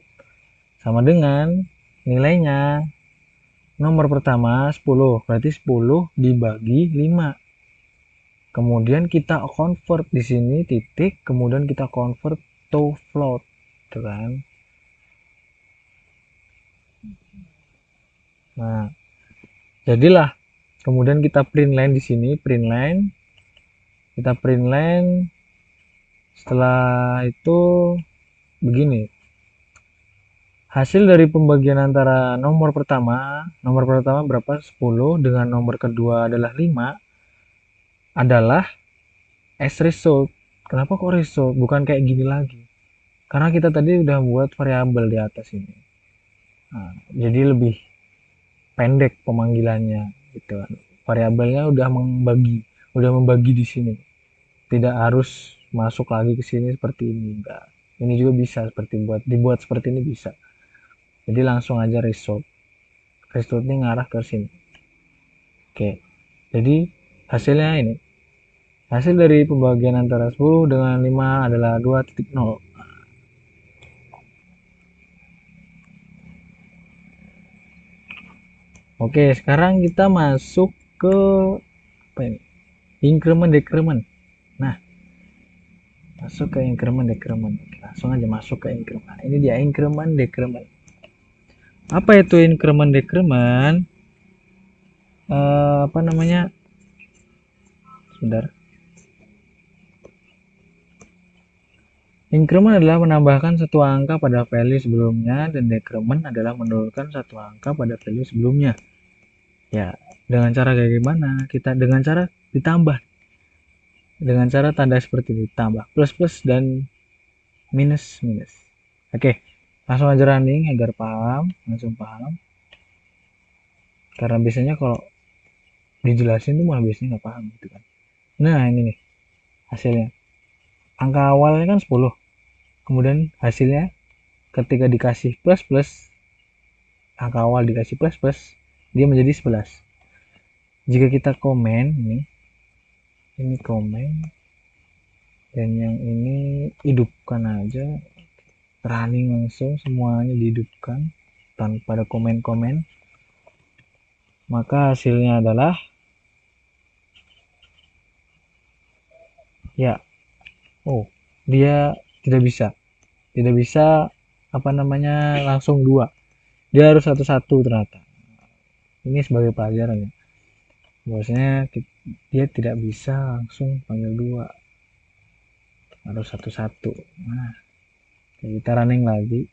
Sama dengan nilainya nomor pertama 10, berarti 10 dibagi 5. Kemudian kita convert di sini titik, kemudian kita convert to float, gitu kan. Nah, jadilah kemudian kita print line di sini, print line. Kita print line. Setelah itu begini. Hasil dari pembagian antara nomor pertama berapa? 10 dengan nomor kedua adalah 5 adalah as result. Kenapa kok result? Bukan kayak gini lagi. Karena kita tadi udah buat variabel di atas ini. Nah, jadi lebih pendek pemanggilannya gitu kan. Variabelnya udah membagi di sini. Tidak harus masuk lagi ke sini seperti ini, enggak. Ini juga bisa dibuat seperti ini bisa. Jadi langsung aja result. Resultnya ngarah ke sini. Oke. Jadi hasilnya ini. Hasil dari pembagian antara 10 dengan 5 adalah 2.0. Oke, sekarang kita masuk ke apa ini? Increment decrement. Nah, masuk ke increment decrement. Langsung aja masuk ke increment. Ini dia increment decrement. Apa itu increment decrement? Apa namanya? Sebentar. Increment adalah menambahkan satu angka pada value sebelumnya dan decrement adalah menurunkan satu angka pada value sebelumnya. Ya, dengan cara kayak gimana? Dengan cara ditambah. Dengan cara tanda seperti ini, tambah plus plus dan minus minus. Oke, langsung aja running agar langsung paham. Karena biasanya kalau dijelasin tuh malah biasanya nggak paham gitu kan. Nah, ini nih hasilnya. Angka awalnya kan 10. Kemudian hasilnya ketika dikasih plus plus, angka awal dikasih plus plus, dia menjadi 11. Jika kita komen ini komen, dan yang ini hidupkan aja, running langsung, semuanya dihidupkan tanpa ada komen-komen, maka hasilnya adalah ya, dia tidak bisa langsung 2, dia harus satu-satu ternyata. Ini sebagai pelajaran ya, bahwasanya dia tidak bisa langsung panggil 2, harus satu-satu. Nah, kita running lagi,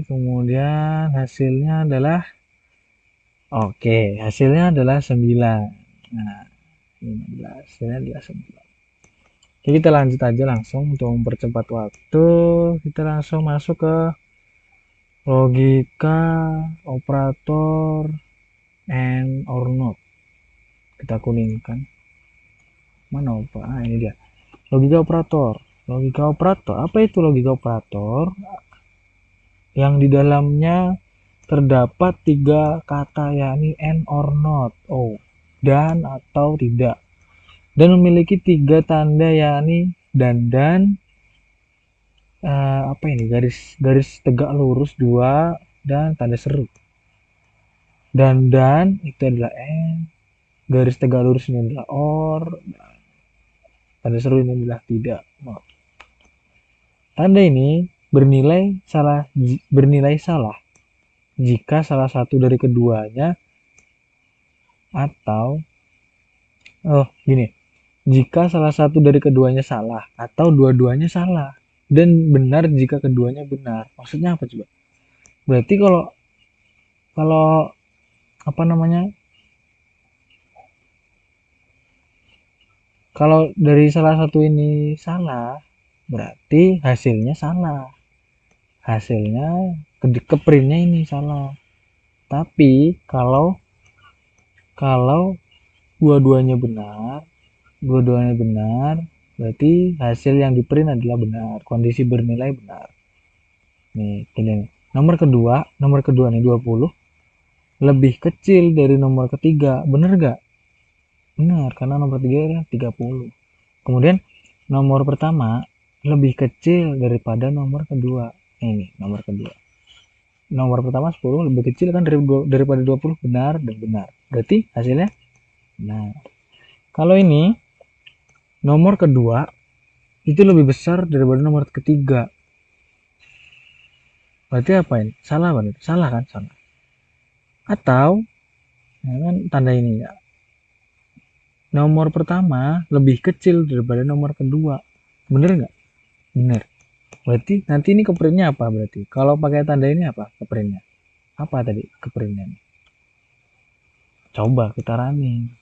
kemudian hasilnya adalah hasilnya adalah 9. Nah, 15, hasilnya adalah 9. Oke, kita lanjut aja langsung untuk mempercepat waktu. Kita langsung masuk ke logika operator and or not. Kita kuningkan. Mana ini dia. Logika operator. Logika operator. Apa itu logika operator? Yang di dalamnya terdapat 3 kata, yakni and or not, dan atau tidak, dan memiliki 3 tanda, yakni dan apa ini, garis tegak lurus 2 dan tanda seru. Dan itu adalah and, garis tegak lurus ini adalah or, tanda seru ini adalah tidak. Tanda ini bernilai salah jika salah satu dari keduanya atau jika salah satu dari keduanya salah atau dua-duanya salah, dan benar jika keduanya benar. Maksudnya apa coba? Berarti kalau apa namanya, kalau dari salah satu ini salah, berarti hasilnya salah. Hasilnya keprintnya ini salah. Tapi kalau dua-duanya benar, berarti hasil yang di print adalah benar, kondisi bernilai benar. Nih, gini. Nomor kedua nih 20 lebih kecil dari nomor ketiga. Bener gak? Benar, karena nomor 3 adalah 30. Kemudian nomor pertama lebih kecil daripada nomor kedua. Ini nomor kedua. Nomor pertama 10 lebih kecil kan daripada 20, benar dan benar. Berarti hasilnya benar. Kalau ini nomor kedua itu lebih besar daripada nomor ketiga. Berarti apa ini? Salah kan? Salah kan? Salah. Atau ya kan, tanda ini ya. Nomor pertama lebih kecil daripada nomor kedua. Bener nggak? Bener. Berarti nanti ini keprintnya apa berarti? Kalau pakai tanda ini apa keprintnya? Apa tadi keprintnya? Coba kita running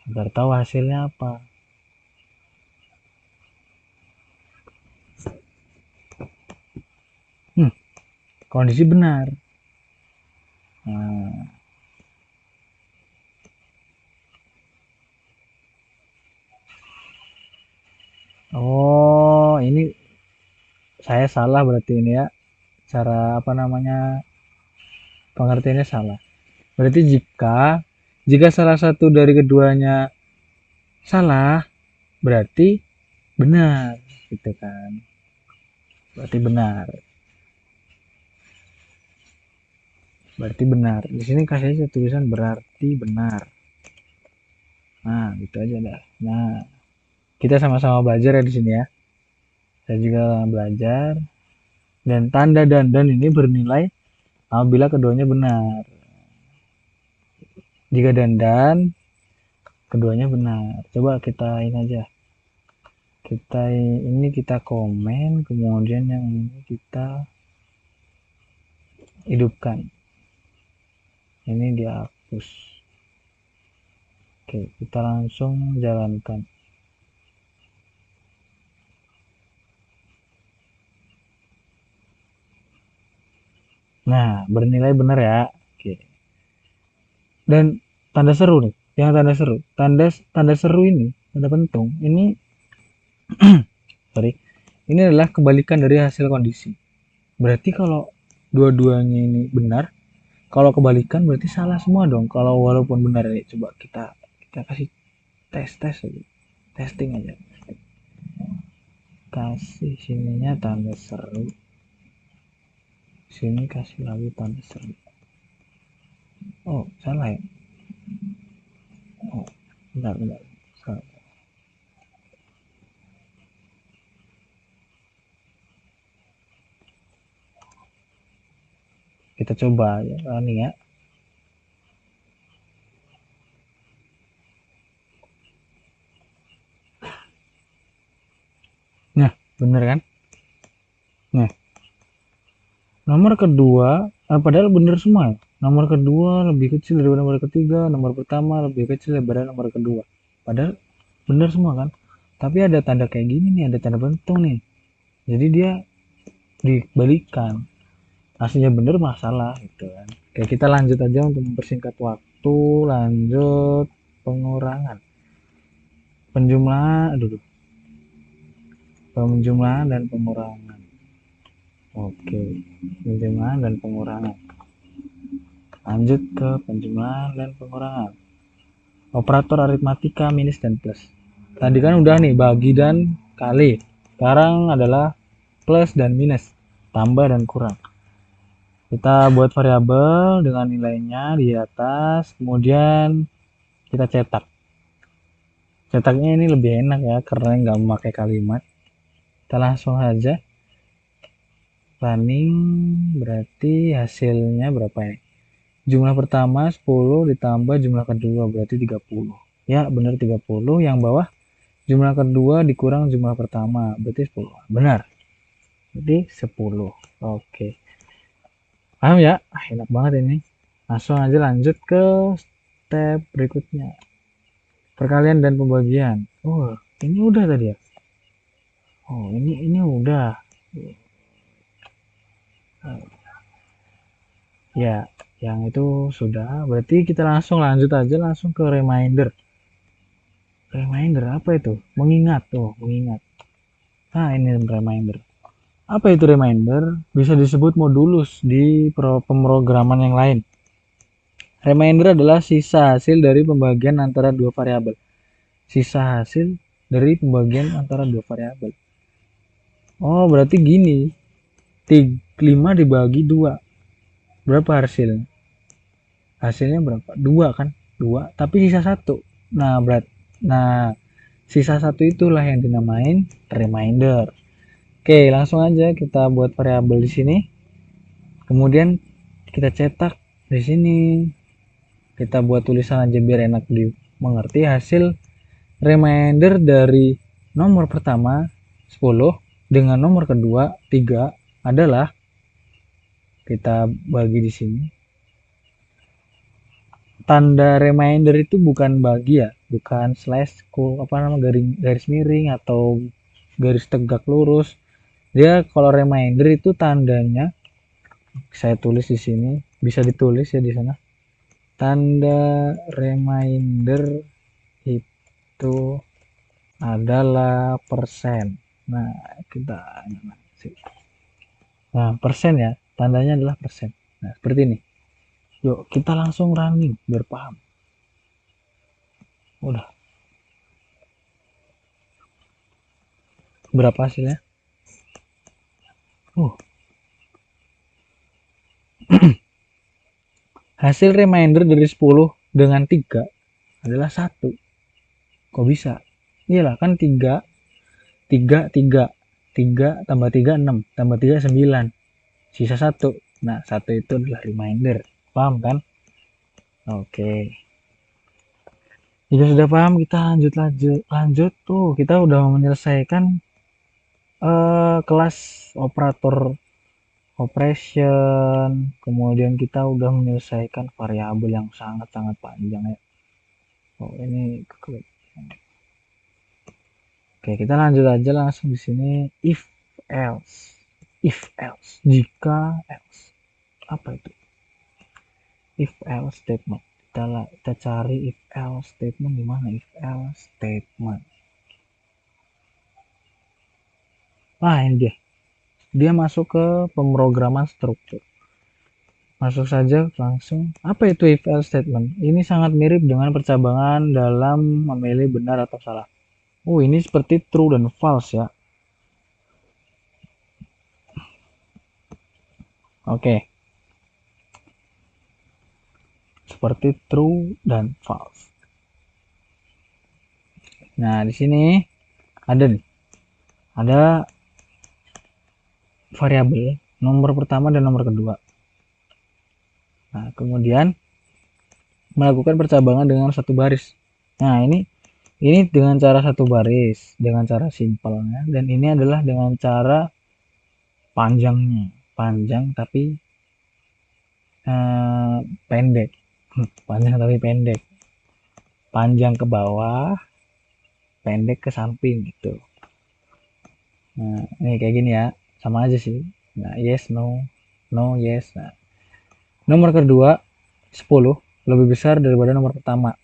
agar tahu hasilnya apa. Kondisi benar. Nah, oh, ini saya salah berarti ini ya. Cara apa namanya, pengertiannya salah. Berarti jika salah satu dari keduanya salah, berarti benar, gitu kan? Berarti benar. Berarti benar. Di sini kasih aja tulisan berarti benar. Nah, gitu aja dah. Nah, kita sama-sama belajar ya di sini ya. Saya juga belajar. Dan tanda dan ini bernilai apabila keduanya benar. Jika dan keduanya benar. Coba kita ini aja. Kita komen, kemudian yang ini kita hidupkan. Ini dihapus. Oke, kita langsung jalankan. Nah, bernilai benar ya. Oke. Dan tanda seru nih, yang tanda seru. Tanda seru ini, tanda pentung, ini sorry. Ini adalah kebalikan dari hasil kondisi. Berarti kalau dua-duanya ini benar, kalau kebalikan berarti salah semua dong. Kalau walaupun benar ya, coba kita kasih tes aja. Testing aja. Kasih sininya tanda seru. Sini kasih lagi tanda seru. Oh, salah ya. Oh, bentar. Salah. Kita coba ya, running ya. Nah, bener kan? Nah, nomor kedua, padahal bener semua ya. Nomor kedua lebih kecil daripada nomor ketiga, nomor pertama lebih kecil daripada nomor kedua. Padahal bener semua kan? Tapi ada tanda kayak gini nih, ada tanda pentung nih. Jadi dia dibalikan. Hasilnya bener masalah gitu kan. Oke, kita lanjut aja untuk mempersingkat waktu. Lanjut pengurangan. Penjumlahan, Penjumlahan dan pengurangan. Oke, penjumlahan dan pengurangan. Lanjut ke penjumlahan dan pengurangan. Operator aritmatika minus dan plus. Tadi kan udah nih bagi dan kali. Sekarang adalah plus dan minus, tambah dan kurang. Kita buat variabel dengan nilainya di atas, kemudian kita cetak. Cetaknya ini lebih enak ya karena nggak memakai kalimat. Kita langsung aja running, berarti hasilnya berapa ini? Jumlah pertama 10 ditambah jumlah kedua berarti 30. Ya benar 30. Yang bawah jumlah kedua dikurang jumlah pertama berarti 10. Benar. Jadi 10. Oke. Paham ya? Enak banget ini. Langsung aja lanjut ke step berikutnya. Perkalian dan pembagian. Oh, ini udah tadi ya. Oh, ini udah. Ya, yang itu sudah. Berarti kita langsung lanjut aja langsung ke reminder. Reminder apa itu? Mengingat. Oh, mengingat. Nah, ini reminder. Apa itu reminder? Bisa disebut modulus di pemrograman yang lain. Reminder adalah sisa hasil dari pembagian antara dua variabel. Sisa hasil dari pembagian antara dua variabel. Oh, berarti gini. 5 dibagi 2. Berapa hasilnya? Hasilnya berapa? 2 kan? 2, tapi sisa 1. Nah, sisa 1 itulah yang dinamain reminder. Oke, langsung aja kita buat variabel di sini. Kemudian kita cetak di sini. Kita buat tulisan aja biar enak dimengerti. Hasil reminder dari nomor pertama 10 dengan nomor kedua 3 adalah, kita bagi di sini. Tanda reminder itu bukan bagi ya, bukan slash garis miring atau garis tegak lurus. Dia kalau reminder itu tandanya, saya tulis di sini, bisa ditulis ya di sana. Tanda reminder itu adalah persen. Nah, persen ya, tandanya adalah persen. Nah, seperti ini. Yuk, kita langsung running biar paham. Udah. Berapa hasilnya? Hasil reminder dari 10 dengan 3 adalah 1. Kok bisa? Iyalah kan 3 tambah 3 6, tambah 3 9. Sisa 1. Nah, 1 itu adalah reminder. Paham kan? Oke. Jika sudah paham, kita lanjut tuh. Kita udah menyelesaikan kelas operator operation, kemudian kita udah menyelesaikan variabel yang sangat-sangat panjang ya. Oh, ini klik. Oke, kita lanjut aja langsung di sini. If else, jika else. Apa itu? If else statement. Kita cari if else statement di mana? If else statement. Nah, ini dia masuk ke pemrograman struktur. Masuk saja langsung. Apa itu if else statement? Ini sangat mirip dengan percabangan dalam memilih benar atau salah. Oh, ini seperti true dan false ya. Oke. Seperti true dan false. Nah, di sini ada nih. Ada variabel nomor pertama dan nomor kedua. Nah, kemudian melakukan percabangan dengan satu baris. Nah, ini dengan cara satu baris, dengan cara simpelnya, dan ini adalah dengan cara panjangnya, panjang tapi pendek, panjang tapi pendek, panjang ke bawah, pendek ke samping gitu. Nah, ini kayak gini ya, sama aja sih. Nah, yes, no, no, yes. Nah, nomor kedua 10 lebih besar daripada nomor pertama.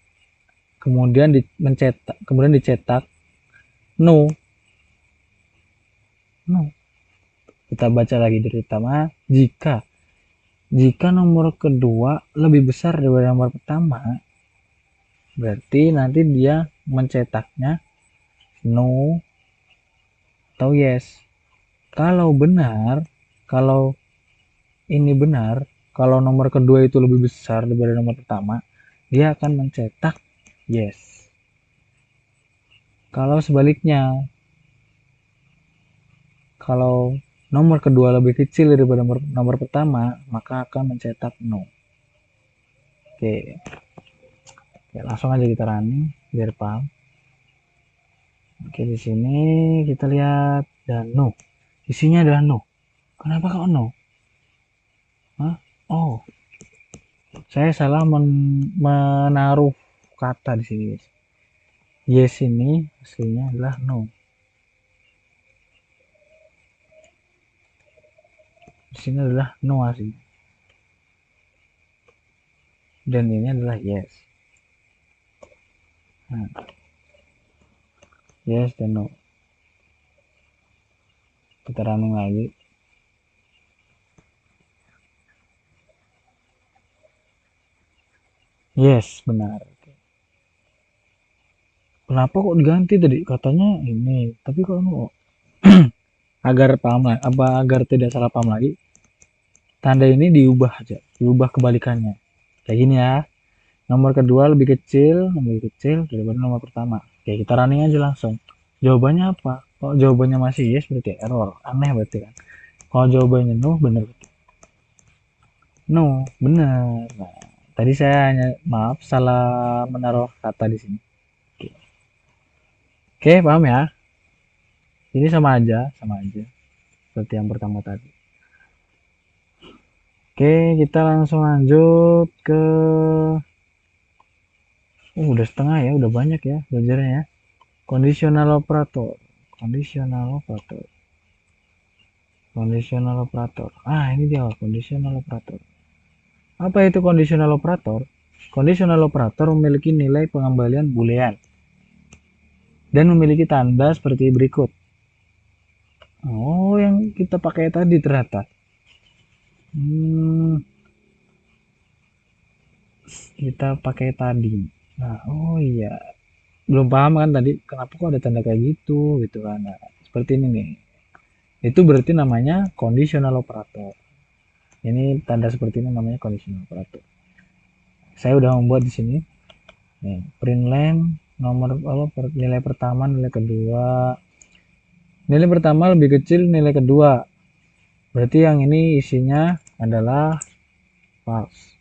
Kemudian dicetak no no. Kita baca lagi dari pertama. Jika nomor kedua lebih besar daripada nomor pertama, berarti nanti dia mencetaknya no atau yes. Kalau ini benar, kalau nomor kedua itu lebih besar daripada nomor pertama, dia akan mencetak yes. Kalau sebaliknya, kalau nomor kedua lebih kecil daripada nomor pertama, maka akan mencetak no. Oke, langsung aja kita running biar paham. Oke, di sini kita lihat dan no. Isinya adalah no. Kenapa kok no? Hah? Oh, saya salah menaruh kata di sini, guys. Yes ini aslinya adalah no. Di sini adalah no asli. Dan ini adalah yes. Nah, yes dan no. Kita running lagi. Yes, benar. Kenapa kok diganti tadi? Katanya ini, tapi kok no? Agar paham lah, agar tidak salah paham lagi, tanda ini diubah aja, diubah kebalikannya. Kayak gini ya. Nomor kedua lebih kecil daripada nomor pertama. Oke, kita running aja langsung. Jawabannya apa? Kalau jawabannya masih yes berarti error. Aneh berarti kan. Kalau jawabannya no, bener. No, bener. Nah, tadi saya hanya salah menaruh kata di sini. Oke, paham ya? Ini sama aja seperti yang pertama tadi. Oke, kita langsung lanjut ke udah setengah ya, udah banyak ya belajarnya ya. Conditional operator. Ini dia conditional operator. Apa itu conditional operator? Conditional operator memiliki nilai pengembalian boolean dan memiliki tanda seperti berikut. Oh, yang kita pakai tadi ternyata. Kita pakai tadi. Nah, oh iya. Belum paham kan tadi kenapa kok ada tanda kayak gitu kan. Nah, seperti ini nih. Itu berarti namanya conditional operator. Ini tanda seperti ini namanya conditional operator. Saya udah membuat di sini. Nih, print length, nomor nilai pertama, nilai kedua. Nilai pertama lebih kecil nilai kedua. Berarti yang ini isinya adalah false.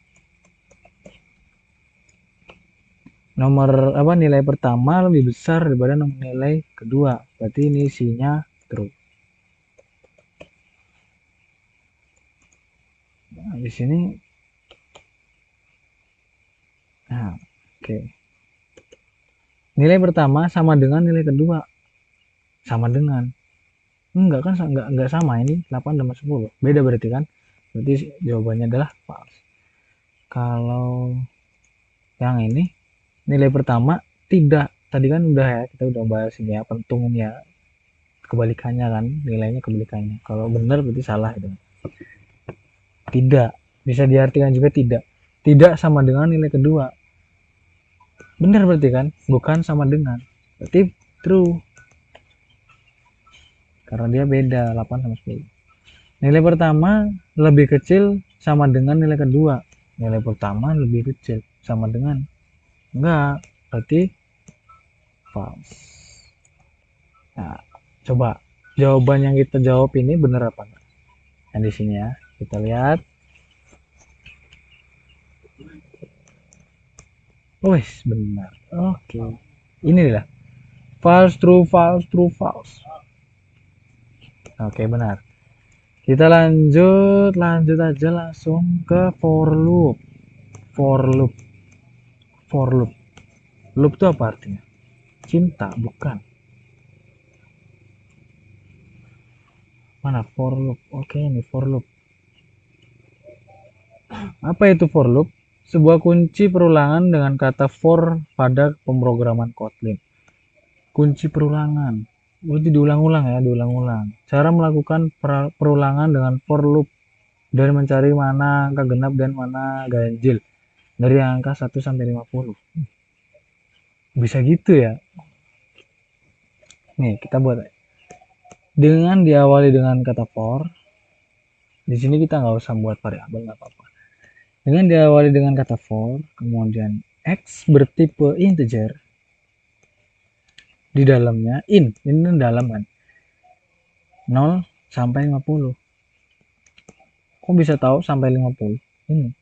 Nomor nilai pertama lebih besar daripada nilai kedua. Berarti ini isinya true. Nah, di sini oke. Nilai pertama sama dengan nilai kedua. Sama dengan. Enggak kan, enggak sama, ini 8 sama 10. Beda berarti kan? Berarti jawabannya adalah false. Kalau yang ini nilai pertama tidak. Tadi kan udah ya, kita udah bahas ini ya, pentung ya. Kebalikannya kan, nilainya kebalikannya. Kalau benar berarti salah itu. Tidak. Bisa diartikan juga tidak. Tidak sama dengan nilai kedua. Benar berarti kan? Bukan sama dengan. Berarti true. Karena dia beda 8 sama 10. Nilai pertama lebih kecil sama dengan nilai kedua. Nilai pertama lebih kecil sama dengan enggak, berarti false. Nah, coba jawaban yang kita jawab ini benar apa enggak? Yang di sini ya, kita lihat. Wes, benar. Oke. Ini lah. False, true, false, true, false. Oke, benar. Kita lanjut aja langsung ke for loop. Loop itu apa artinya? Cinta, bukan. Mana for loop? Oke, ini for loop. Apa itu for loop? Sebuah kunci perulangan dengan kata for pada pemrograman Kotlin. Kunci perulangan. berarti diulang-ulang ya, diulang-ulang. Cara melakukan perulangan dengan for loop dan mencari mana angka genap dan mana ganjil dari angka 1 sampai 50. Bisa gitu ya. Nih, kita buat dengan diawali dengan kata for. Di sini kita nggak usah buat variabel, nggak apa-apa. Dengan diawali dengan kata for, kemudian x bertipe integer, di dalamnya ini dalam kan, 0 sampai 50. Kok bisa tahu sampai 50? Ini.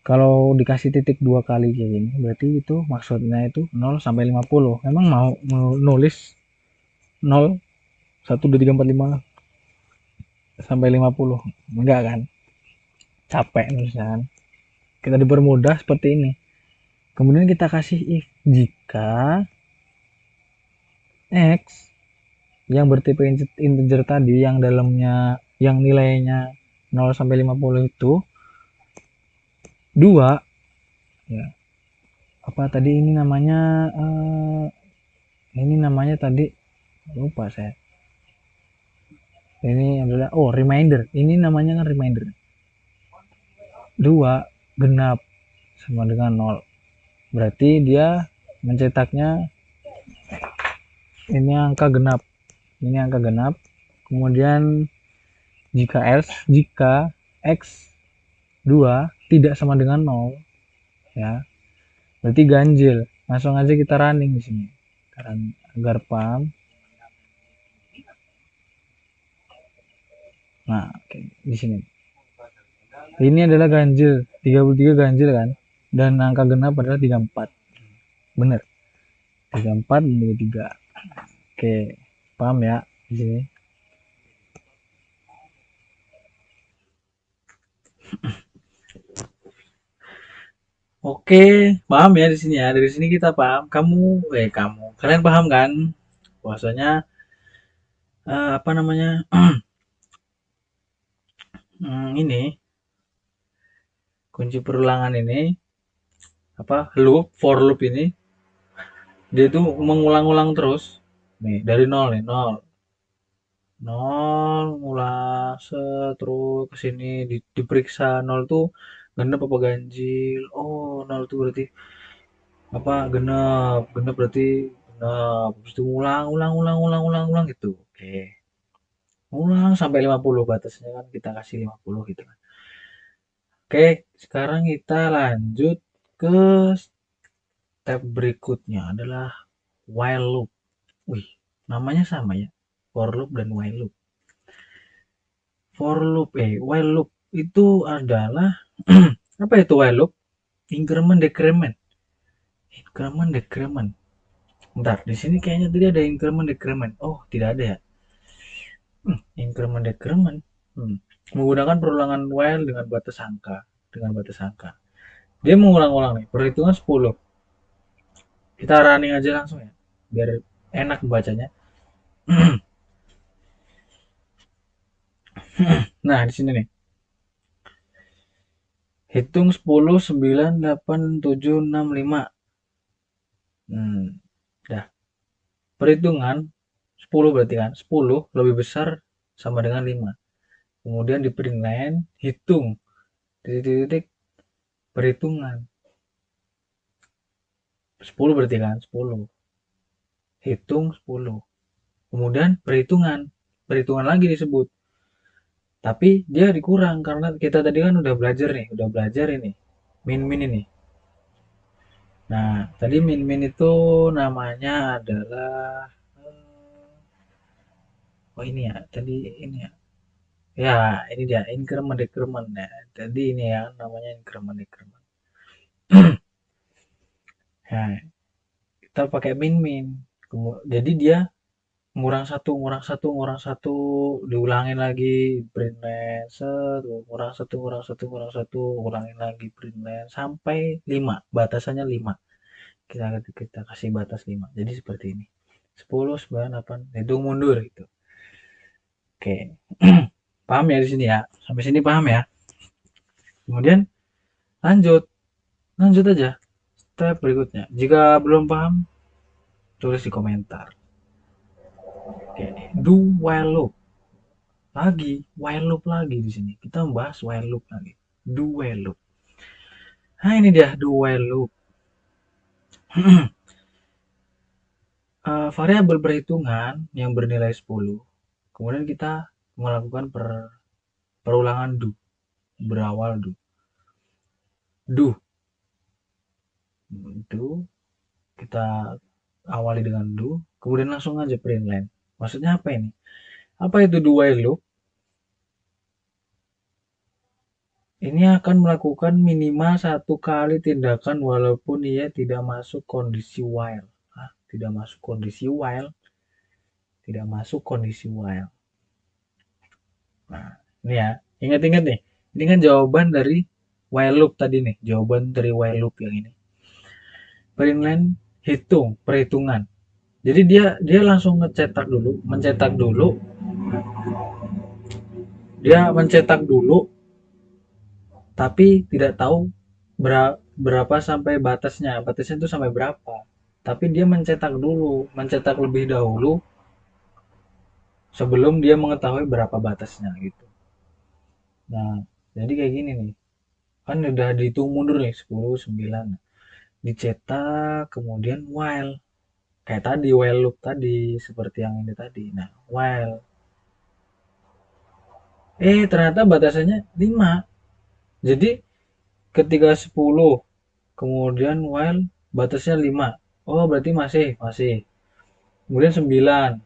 Kalau dikasih titik 2 kali kayak gini, berarti itu maksudnya itu 0 sampai 50. Emang mau nulis 0, 1, 2, 3, 4, 5 sampai 50? Enggak kan? Capek nulisnya kan? Kita dipermudah seperti ini. Kemudian kita kasih if jika x yang bertipe integer tadi yang dalamnya yang nilainya 0 sampai 50 itu 2 ya. Apa tadi ini namanya tadi lupa saya. Ini adalah reminder. Ini namanya kan reminder. 2 genap sama dengan 0. Berarti dia mencetaknya ini angka genap. Ini angka genap. Kemudian jika x 2 tidak sama dengan 0 ya. Berarti ganjil. Langsung aja kita running di sini. Agar paham. Nah, oke, di sini. Ini adalah ganjil, 33 ganjil kan? Dan angka genap adalah 34. Bener. 34 dan 33. Oke, paham ya di sini? Oke, paham ya di sini ya. Dari sini kita paham. Kalian paham kan? Bahwasanya apa namanya? Ini kunci perulangan ini for loop ini dia itu mengulang-ulang terus. Nih, dari 0 nih, 0. 0 ngulang terus ke sini diperiksa 0 tuh genep apa ganjil. Oh, 0 tuh berarti apa genep. Genep berarti genep. Habis itu ulang gitu. Oke. Ulang sampai 50 batasnya kan kita kasih 50 gitu kan. Oke, sekarang kita lanjut ke step berikutnya adalah while loop. Wih, namanya sama ya. For loop dan while loop. While loop itu adalah apa itu while loop? Increment decrement. Increment decrement. Bentar, di sini kayaknya tadi ada increment decrement. Oh, tidak ada ya. Increment decrement. Menggunakan perulangan while dengan batas angka. Dia mengulang-ulang nih, perhitungan 10. Kita running aja langsung ya, biar enak bacanya. Nah, di sini nih. Hitung 10, 9, 8, 7, 6, 5. Dah. Perhitungan 10 berarti kan. 10 lebih besar sama dengan 5. Kemudian di print line, hitung. Titik-titik perhitungan. 10 berarti kan. 10. Hitung 10. Kemudian perhitungan. Perhitungan lagi disebut. Tapi dia dikurang karena kita tadi kan udah belajar ini. Min-min ini. Nah, tadi min-min itu namanya adalah ini ya, tadi ini ya. Ya, ini dia increment decrement ya. Tadi ini ya namanya increment decrement. Nah, kita pakai min-min. Jadi dia ngurang satu, diulangin lagi print line, ngurang satu, ulangin lagi print line sampai 5, batasannya 5. Kita kasih batas 5. Jadi seperti ini. 10, 9, 8, hitung mundur gitu. Oke. Paham ya di sini ya? Sampai sini paham ya? Kemudian lanjut aja step berikutnya. Jika belum paham, tulis di komentar. Oke, do while loop lagi, while loop lagi di sini. Kita membahas while loop lagi. Do while loop. Nah, ini dia do while loop. Variabel perhitungan yang bernilai 10. Kemudian kita melakukan perulangan do, berawal do. Do. Do kita awali dengan do, kemudian langsung aja print line. Maksudnya apa ini? Apa itu do while loop? Ini akan melakukan minimal satu kali tindakan walaupun ia tidak masuk kondisi while. Tidak masuk kondisi while. Tidak masuk kondisi while. Nah, ini ya. Ingat-ingat nih. Ini kan jawaban dari while loop tadi nih. Jawaban dari while loop yang ini. Print line perhitungan. Jadi dia langsung mencetak dulu. Dia mencetak dulu tapi tidak tahu berapa sampai batasnya itu sampai berapa, tapi dia mencetak lebih dahulu sebelum dia mengetahui berapa batasnya gitu. Nah, jadi kayak gini nih, kan udah dihitung mundur nih 10 9, dicetak kemudian while kayak tadi while loop tadi seperti yang ini tadi. Nah, while ternyata batasannya 5. Jadi ketika 10 kemudian while batasnya 5. Oh, berarti masih. Kemudian 9.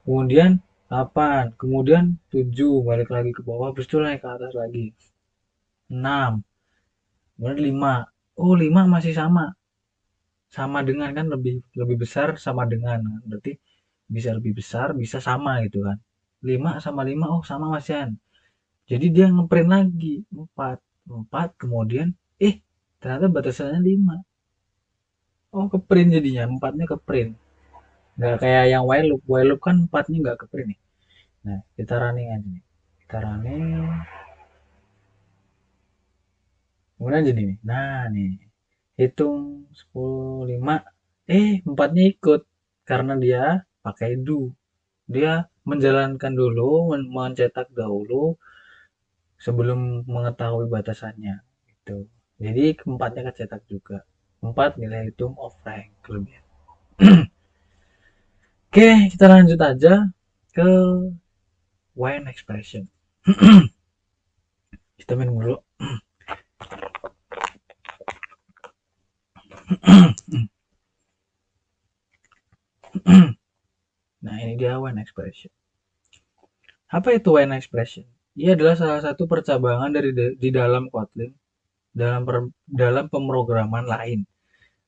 Kemudian 8. Kemudian 7. Balik lagi ke bawah. Terus itu naik ke atas lagi. 6. Kemudian 5. Oh, 5 masih sama. Sama dengan kan lebih besar sama dengan. Berarti bisa lebih besar, bisa sama gitu kan. 5 sama 5. Oh, sama masihan. Jadi dia ngeprint lagi. 4. 4. Kemudian ternyata batasannya 5. Oh, keprint jadinya. 4-nya keprint. Nggak kayak yang while loop kan 4-nya nggak keprint nih. Nah, kita running aja nih. Kita running. Kemudian jadi nih. Nah, nih. Hitung 10, 5. 4-nya ikut. Karena dia pakai do. Dia menjalankan dulu, mencetak dahulu sebelum mengetahui batasannya. Gitu. Jadi keempatnya kecetak juga. 4 nilai hitung of rank kelebihan. Oke, kita lanjut aja ke when expression. Kita minum dulu. Nah, ini dia when expression. Apa itu when expression? Ia adalah salah satu percabangan di dalam Kotlin dalam pemrograman lain.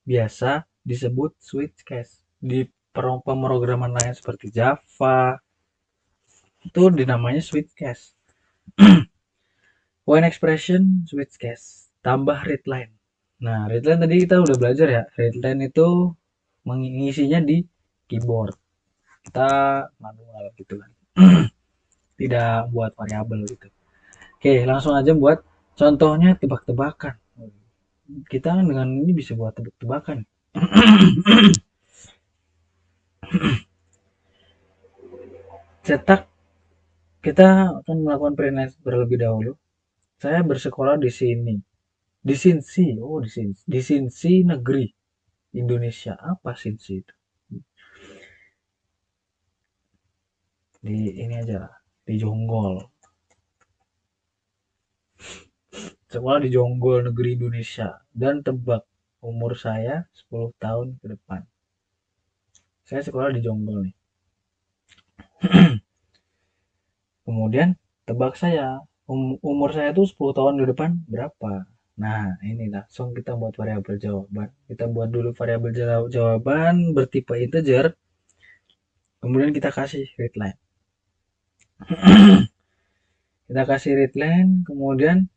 Biasa disebut switch case. Di pemrograman lain seperti Java itu dinamanya switch case. When expression switch case tambah readline. Nah, readline tadi kita udah belajar ya. Readline itu mengisinya di keyboard. Kita manual gitu kan. Tidak buat variabel gitu. Oke, langsung aja buat contohnya tebak-tebakan. Kita kan dengan ini bisa buat tebak-tebakan. Cetak, kita akan melakukan print terlebih dahulu. Saya bersekolah di sini. Di Sinsi. Oh, di Sinsi negeri Indonesia. Apa Sinsi itu? Di ini aja, di Jonggol. Sekolah di Jonggol negeri Indonesia. Dan tebak umur saya 10 tahun ke depan. Saya sekolah di Jonggol nih. Kemudian tebak saya umur saya tuh 10 tahun ke depan berapa. Nah, ini langsung kita buat variabel jawaban. Kita buat dulu variabel jawaban bertipe integer. Kemudian kita kasih readline. Kita kasih readline, kemudian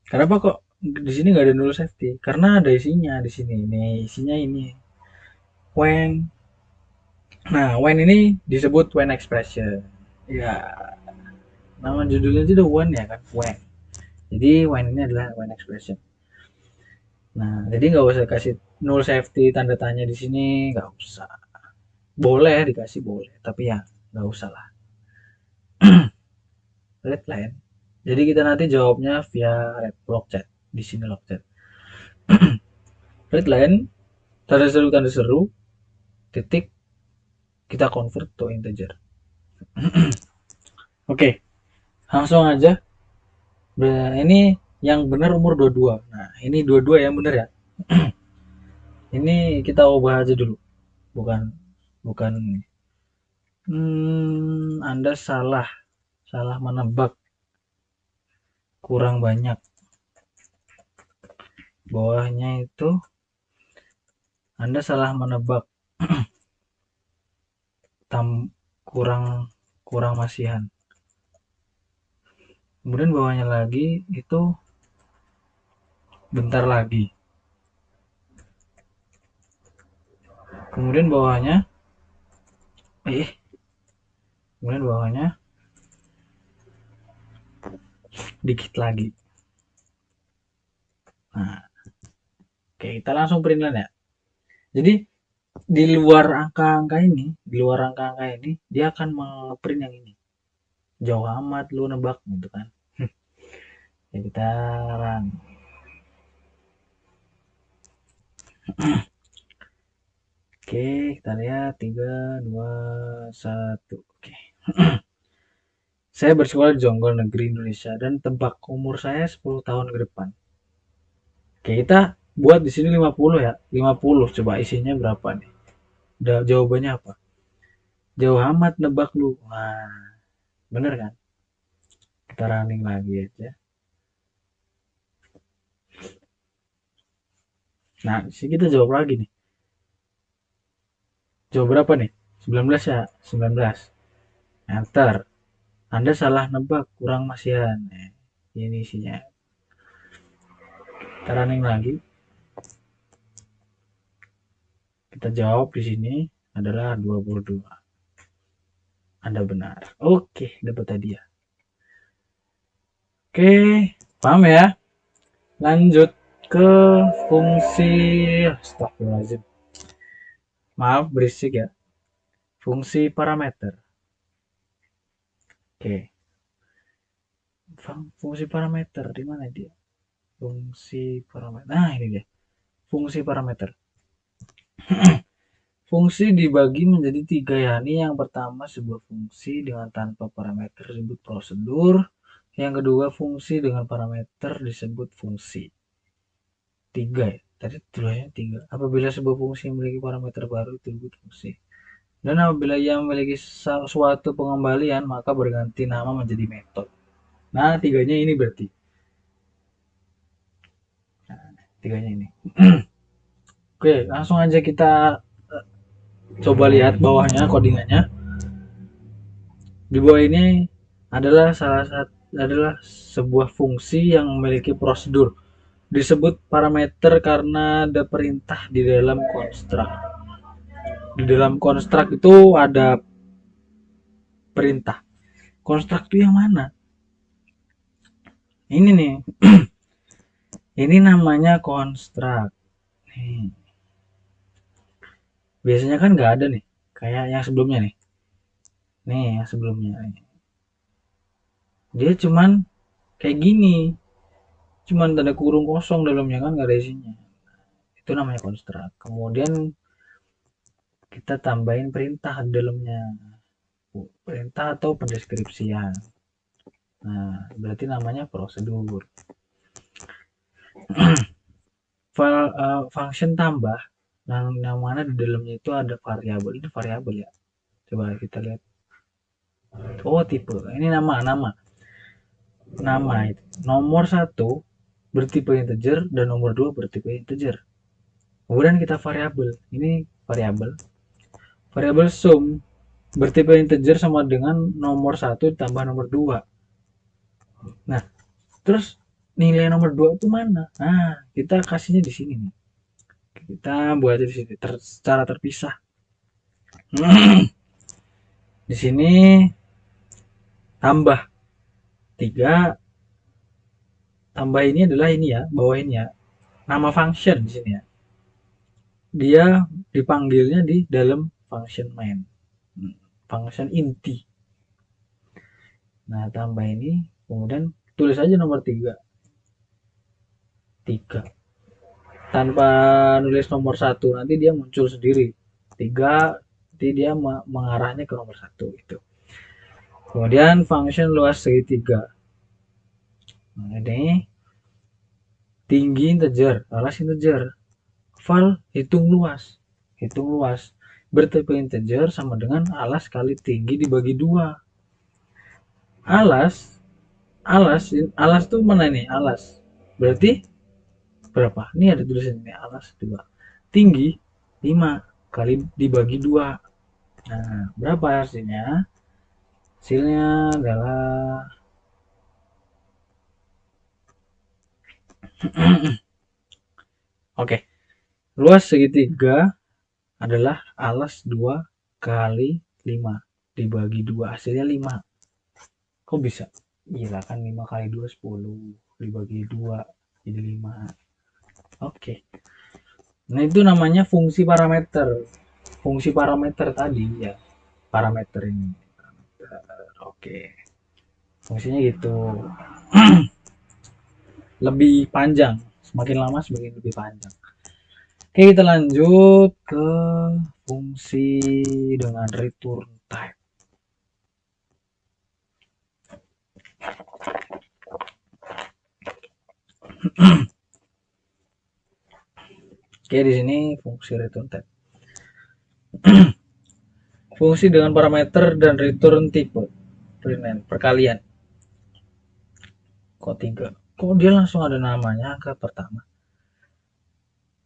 kenapa kok di sini nggak ada null safety? Karena ada isinya di sini. Nih, isinya ini. When. Nah, when ini disebut when expression. Ya, nama judulnya itu udah when ya kan, when. Jadi when ini adalah when expression. Nah, jadi nggak usah kasih null safety tanda tanya di sini, nggak usah. Boleh dikasih boleh, tapi ya nggak usah lah. Redline. Jadi kita nanti jawabnya via log chat. Di sini log chat. Redline, tanda seru, titik, kita convert to integer. Oke, langsung aja. Ini yang benar umur 22. Nah, ini 22 yang benar ya. Ini kita ubah aja dulu. Bukan bukan Anda salah menebak. Kurang banyak. Bawahnya itu Anda salah menebak. kurang masihan. Kemudian bawahnya lagi itu bentar lagi. Kemudian bawahnya dikit lagi. Nah, oke, kita langsung printline ya. Jadi di luar angka-angka ini, dia akan ngeprint yang ini. Jauh amat lu nebak gitu kan. Ya kita run. Oke, kita lihat 3, 2, 1. Oke. Saya bersekolah di Jonggol Negeri Indonesia dan tebak umur saya 10 tahun ke depan. Oke, kita buat di sini 50 ya. 50 coba isinya berapa nih? Udah jawabannya apa? Jauh amat nebak lu. Nah, bener kan? Kita running lagi aja. Nah, di sini kita jawab lagi nih. Jawab berapa nih? 19 ya? 19. Enter. Anda salah nebak, kurang masihan. Ini isinya. Kita running lagi. Kita jawab di sini adalah 22. Anda benar. Oke, dapat hadiah. Oke, paham ya? Lanjut ke fungsi. Astagfirullahaladzim. Maaf berisik ya. Fungsi parameter. Oke. Fungsi parameter di mana dia? Fungsi parameter. Nah, ini dia. Fungsi parameter. Fungsi dibagi menjadi 3 yakni yang pertama sebuah fungsi dengan tanpa parameter disebut prosedur. Yang kedua fungsi dengan parameter disebut fungsi. 3 ya. Tadi tulisannya 3. Apabila sebuah fungsi memiliki parameter baru disebut fungsi. Dan apabila ia memiliki suatu pengembalian maka berganti nama menjadi metode. Nah, 3-nya ini berarti. Nah, 3-nya ini. Oke, langsung aja kita coba lihat bawahnya codingannya. Di bawah ini adalah sebuah fungsi yang memiliki prosedur. Disebut parameter karena ada perintah di dalam konstruk. Di dalam konstruk itu ada perintah. Konstruk itu yang mana? Ini nih. Ini namanya konstruk. Nih. Biasanya kan nggak ada nih. Kayak yang sebelumnya nih. Nih yang sebelumnya. Dia cuman kayak gini. Cuman tanda kurung kosong dalamnya kan nggak ada isinya. Itu namanya konstruk. Kemudian kita tambahin perintah di dalamnya. Perintah atau pendeskripsian. Nah, berarti namanya prosedur. Function tambah yang mana di dalamnya itu ada variabel. Ini variabel ya. Coba kita lihat. Oh, tipe. Ini nama itu. Nomor 1 bertipe integer dan nomor 2 bertipe integer. Kemudian kita variabel. Ini variabel. Variabel sum bertipe integer sama dengan nomor 1 ditambah nomor 2. Nah, terus nilai nomor 2 itu mana? Nah, kita kasihnya di sini nih. Kita buat di sini secara terpisah. Di sini tambah 3. Tambah ini adalah ini ya, bawah ini ya. Nama function di sini ya. Dia dipanggilnya di dalam function main. function inti. Nah, tambah ini, kemudian tulis aja nomor 3. Tanpa nulis nomor 1, nanti dia muncul sendiri. 3, nanti dia mengarahnya ke nomor 1 gitu. Kemudian function luas segitiga. Nah, ini tinggi integer, alas integer. Val hitung luas. Bertipe integer sama dengan alas kali tinggi dibagi 2. Alas tuh mana nih? Alas. Berarti berapa? Ini ada tulisan ini alas 2. Tinggi 5 kali dibagi 2. Nah, berapa hasilnya? Hasilnya adalah oke. Luas segitiga adalah alas 2 kali 5 dibagi 2. Hasilnya 5. Kok bisa? Gila kan 5 kali 2 10 dibagi 2 jadi 5. Oke. Nah, itu namanya fungsi parameter. Fungsi parameter tadi ya. Parameter ini. Oke. Fungsinya gitu. Lebih panjang. Semakin lama semakin lebih panjang. Oke, kita lanjut ke fungsi dengan return type. Oke, di sini fungsi return type. Fungsi dengan parameter dan return type. Perkalian. Kok 3? Kok dia langsung ada namanya angka pertama?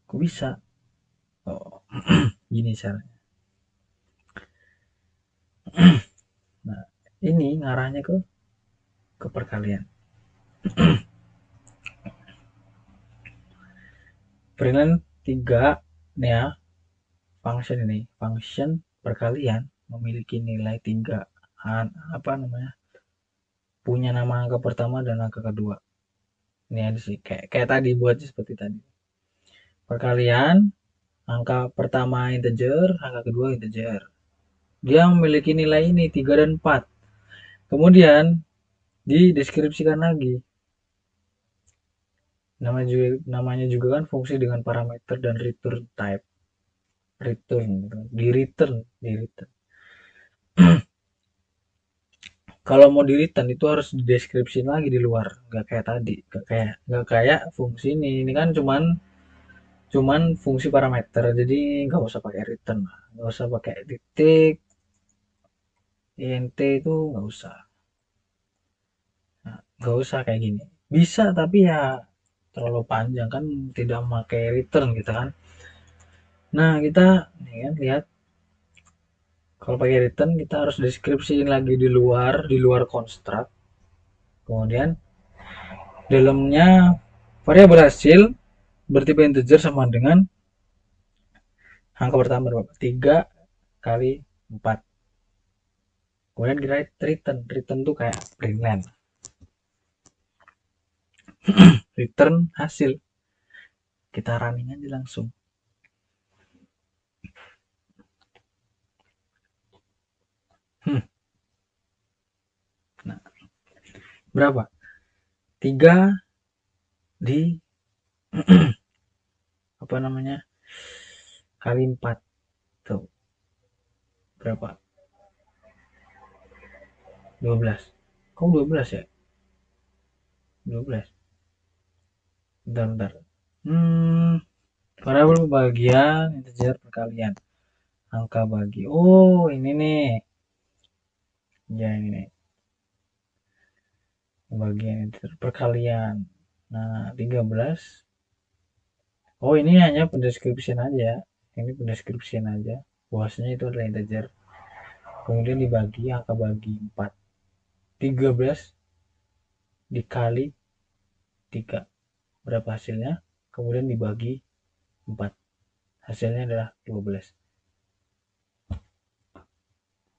Kok bisa? Oh, gini caranya. Nah, ini ngarahnya ke perkalian. Perkalian 3 nih ya. Function perkalian memiliki nilai 3. Apa namanya? Punya nama angka pertama dan angka kedua. Ini ada sih kayak tadi buatnya seperti tadi. Perkalian angka pertama integer, angka kedua integer. Dia memiliki nilai ini 3 dan 4. Kemudian dideskripsikan lagi. Namanya juga kan fungsi dengan parameter dan return type. Di return. Kalau mau di return itu harus dideskripsi lagi di luar, nggak kayak tadi, nggak kayak fungsi ini kan cuman fungsi parameter, jadi nggak usah pakai return, nggak usah pakai titik, int itu nggak usah. Nah, nggak usah kayak gini. Bisa tapi ya terlalu panjang kan, tidak memakai return gitu kan. Nah, kita nih kan lihat kalau pakai return kita harus deskripsiin lagi di luar construct. Kemudian dalamnya variabel hasil bertipe integer sama dengan angka pertama berapa? 3 kali 4. Kemudian kita return tuh kayak printline. Return hasil. Kita running aja langsung. Nah, berapa? 3 di apa namanya? Kali 4. Tuh. Berapa? 12. Kok 12 ya? 12. Bentar. Variabel pembagian integer perkalian. Angka bagi. Oh, ini nih. Ya, ini nih. Pembagian integer perkalian. Nah, 13. Oh, ini hanya pendeskripsian aja. Ini pendeskripsian aja. Bahwasanya itu adalah integer. Kemudian dibagi, angka bagi 4. 13 dikali 3. Berapa hasilnya? Kemudian dibagi 4. Hasilnya adalah 12.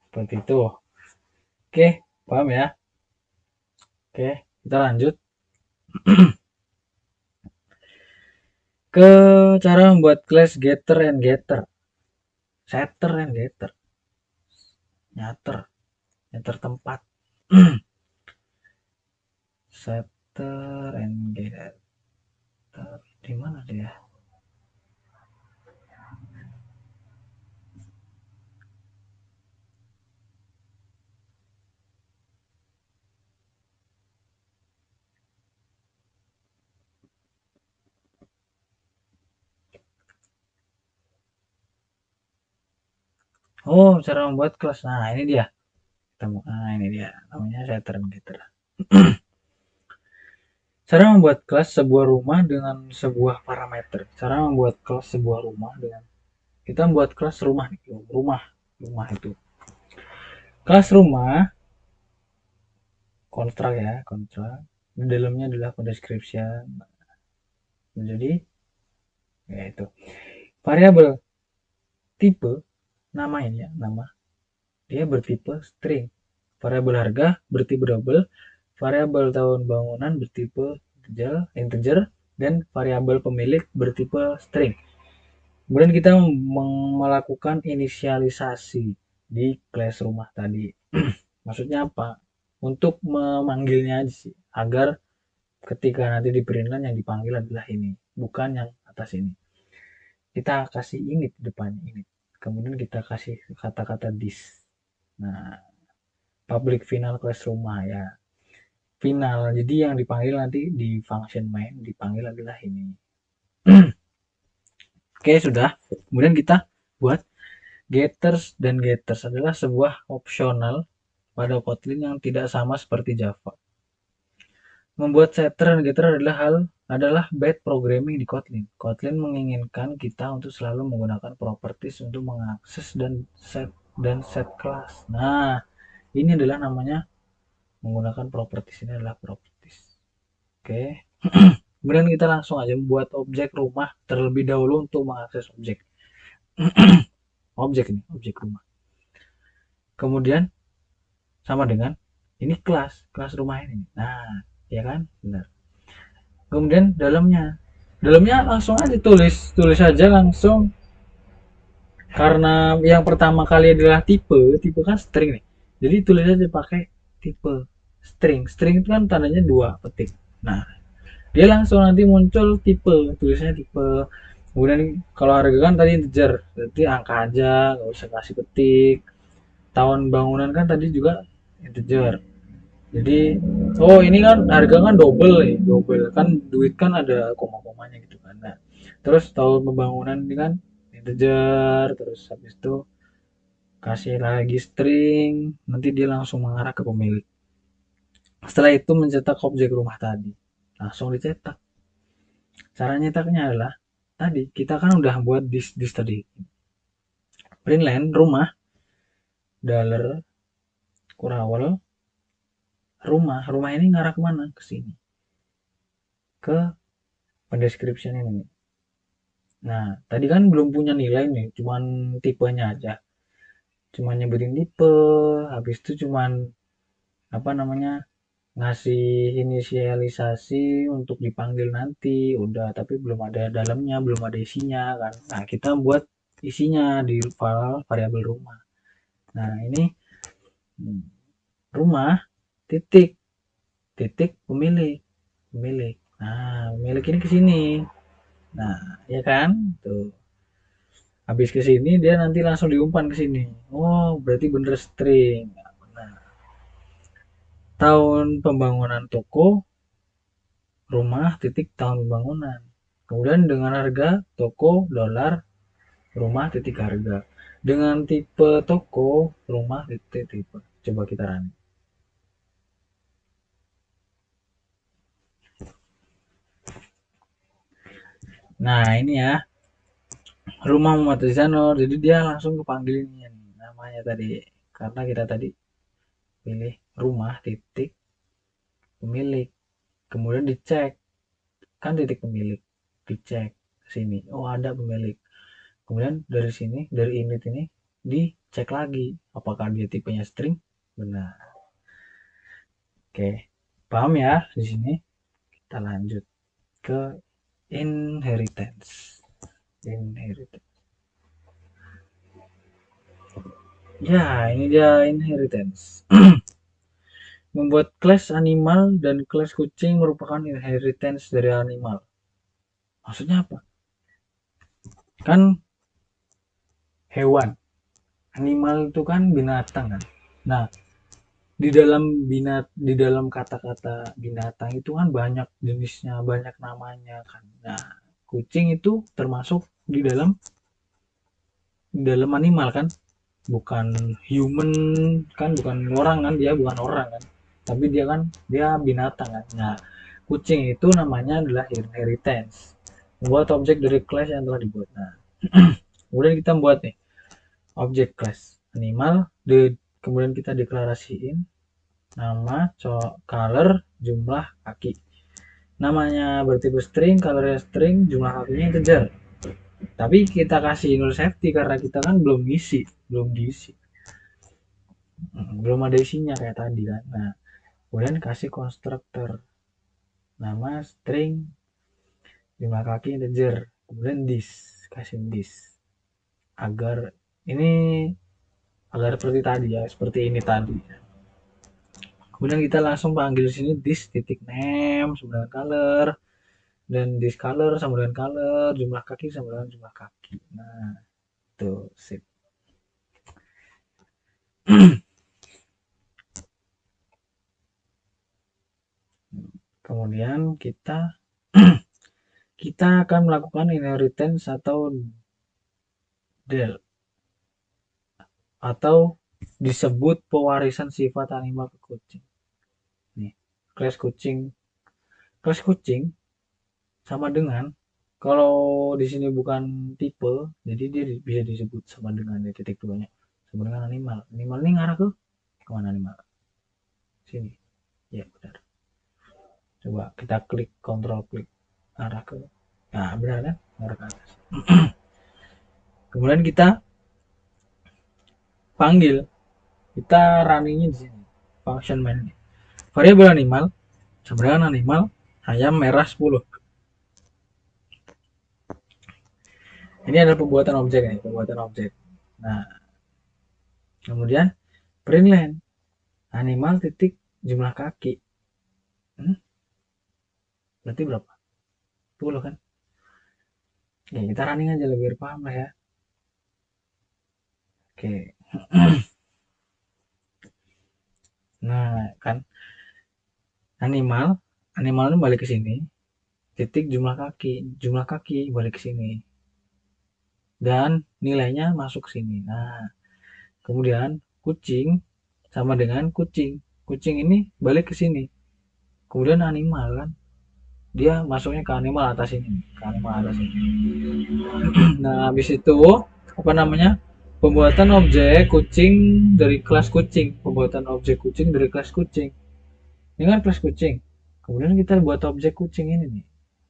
Seperti itu. Oke, paham ya? Oke, kita lanjut ke cara membuat class getter and getter. Setter and getter. nyater tempat. Setter and getter, di mana dia? Oh, cara membuat kelas. Nah, ini dia. Ini dia. Namanya setter and getter. Cara membuat kelas sebuah rumah dengan sebuah parameter. Cara membuat kelas sebuah rumah dengan kita membuat kelas rumah nih, rumah itu. Kelas rumah kontrak ya, kontrak. Di dalamnya adalah description. Jadi yaitu variabel tipe nama ini ya, nama dia bertipe string. Variabel harga bertipe double, variabel tahun bangunan bertipe integer, dan variabel pemilik bertipe string. Kemudian kita melakukan inisialisasi di kelas rumah tadi. Maksudnya apa? Untuk memanggilnya aja sih, agar ketika nanti di perintilan yang dipanggil adalah ini, bukan yang atas ini. Kita kasih init depannya init. Kemudian kita kasih kata-kata this. Nah, public final kelas rumah ya. Final. Jadi yang dipanggil nanti di function main dipanggil adalah ini. Oke, sudah. Kemudian kita buat getters, dan getters adalah sebuah opsional pada Kotlin yang tidak sama seperti Java. Membuat setter dan getter adalah bad programming di Kotlin. Kotlin menginginkan kita untuk selalu menggunakan properties untuk mengakses dan set kelas. Nah, ini adalah namanya menggunakan properties, ini adalah properties. Oke. Kemudian kita langsung aja membuat objek rumah terlebih dahulu untuk mengakses objek. objek rumah. Kemudian sama dengan ini kelas rumah ini. Nah, ya kan? Benar. Kemudian dalamnya langsung aja tulis aja langsung, karena yang pertama kali adalah tipe kan string nih, jadi tulis aja pakai tipe string itu kan tandanya 2 petik. Nah, dia langsung nanti muncul tulisnya tipe. Kemudian kalau harga kan tadi integer, berarti angka aja, nggak usah kasih petik. Tahun bangunan kan tadi juga integer. Jadi, oh ini kan harga kan double kan, duit kan ada koma-komanya gitu kan. Nah, terus tahun pembangunan ini kan integer, terus habis itu kasih lagi string, nanti dia langsung mengarah ke pemilik. Setelah itu mencetak objek rumah tadi, langsung dicetak. Cara nyetaknya adalah tadi kita kan udah buat this tadi. Printline rumah dollar kurawal rumah ini ngarah kemana? Ke sini, ke pendescription ini. Nah, tadi kan belum punya nilai nih, cuman tipenya aja. Cuman nyebutin tipe, habis itu cuman apa namanya, ngasih inisialisasi untuk dipanggil nanti, udah, tapi belum ada dalamnya, belum ada isinya kan. Nah, kita buat isinya di file variabel rumah. Nah, ini rumah titik pemilik. Nah, pemilik ini ke sini. Nah, ya kan? Tuh. Habis ke sini dia nanti langsung diumpan ke sini. Oh, berarti bener string. Nah, tahun pembangunan toko rumah titik tahun pembangunan. Kemudian dengan harga toko dolar rumah titik harga. Dengan tipe toko rumah titik tipe. Coba kita run. Nah, ini ya. Rumah Muhammad Rizanur. Jadi dia langsung kepanggil ini namanya tadi. Karena kita tadi pilih rumah titik pemilik. Kemudian dicek. Kan titik pemilik. Dicek sini. Oh, ada pemilik. Kemudian dari sini, dari init ini dicek lagi apakah dia tipenya string. Benar. Oke. Paham ya di sini? Kita lanjut ke inheritance. Ya, ini dia inheritance. Membuat kelas animal dan kelas kucing merupakan inheritance dari animal. Maksudnya apa? Kan hewan. Animal itu kan binatang kan. Nah, di dalam kata-kata binatang itu kan banyak jenisnya, banyak namanya kan. Nah, kucing itu termasuk di dalam animal kan, bukan human kan, bukan orang kan, dia bukan orang kan, tapi dia binatang kan. Nah, kucing itu namanya adalah inheritance, membuat objek dari class yang telah dibuat. Nah, kemudian kita buat nih objek class animal, kemudian kita deklarasiin nama, color, jumlah kaki. Namanya bertipe string, colornya string, jumlah kakinya integer. Tapi kita kasih null safety karena kita kan belum diisi. Belum ada isinya kayak tadi kan. Nah, kemudian kasih constructor. Nama string, jumlah kaki integer. Kemudian kasih this. Agar ini seperti tadi ya, seperti ini tadi. Kemudian kita langsung panggil sini this titik name sama dengan color, dan this color sama dengan color, jumlah kaki sama dengan jumlah kaki. Nah, tuh sip. Kemudian kita akan melakukan inheritance atau del, atau disebut pewarisan sifat animal ke kucing. Nih, kelas kucing sama dengan, kalau di sini bukan tipe, jadi dia bisa disebut sama dengan titik duanya, sama dengan animal. Animal ini ngarah ke kemana animal? Sini. Ya, benar. Coba kita klik, kontrol klik, arah ke, nah benar kan, arah ke atas. Kemudian kita panggil, kita runningnya di sini, function main. Variabel animal sama dengan animal ayam merah 10. Ini adalah pembuatan objek nih, pembuatan objek. Nah, kemudian print len animal titik jumlah kaki. Berarti berapa? 10 kan? Ya, kita running aja lebih paham lah ya. Oke. Nah, kan animal itu balik ke sini. Titik jumlah kaki balik ke sini. Dan nilainya masuk ke sini. Nah, kemudian kucing sama dengan kucing. Kucing ini balik ke sini. Kemudian animal kan, dia masuknya ke animal atas ini, ke animal atas ini. Nah, habis itu apa namanya, pembuatan objek kucing dari kelas kucing, pembuatan objek kucing dari kelas kucing. Ini kan kelas kucing, kemudian kita buat objek kucing ini nih.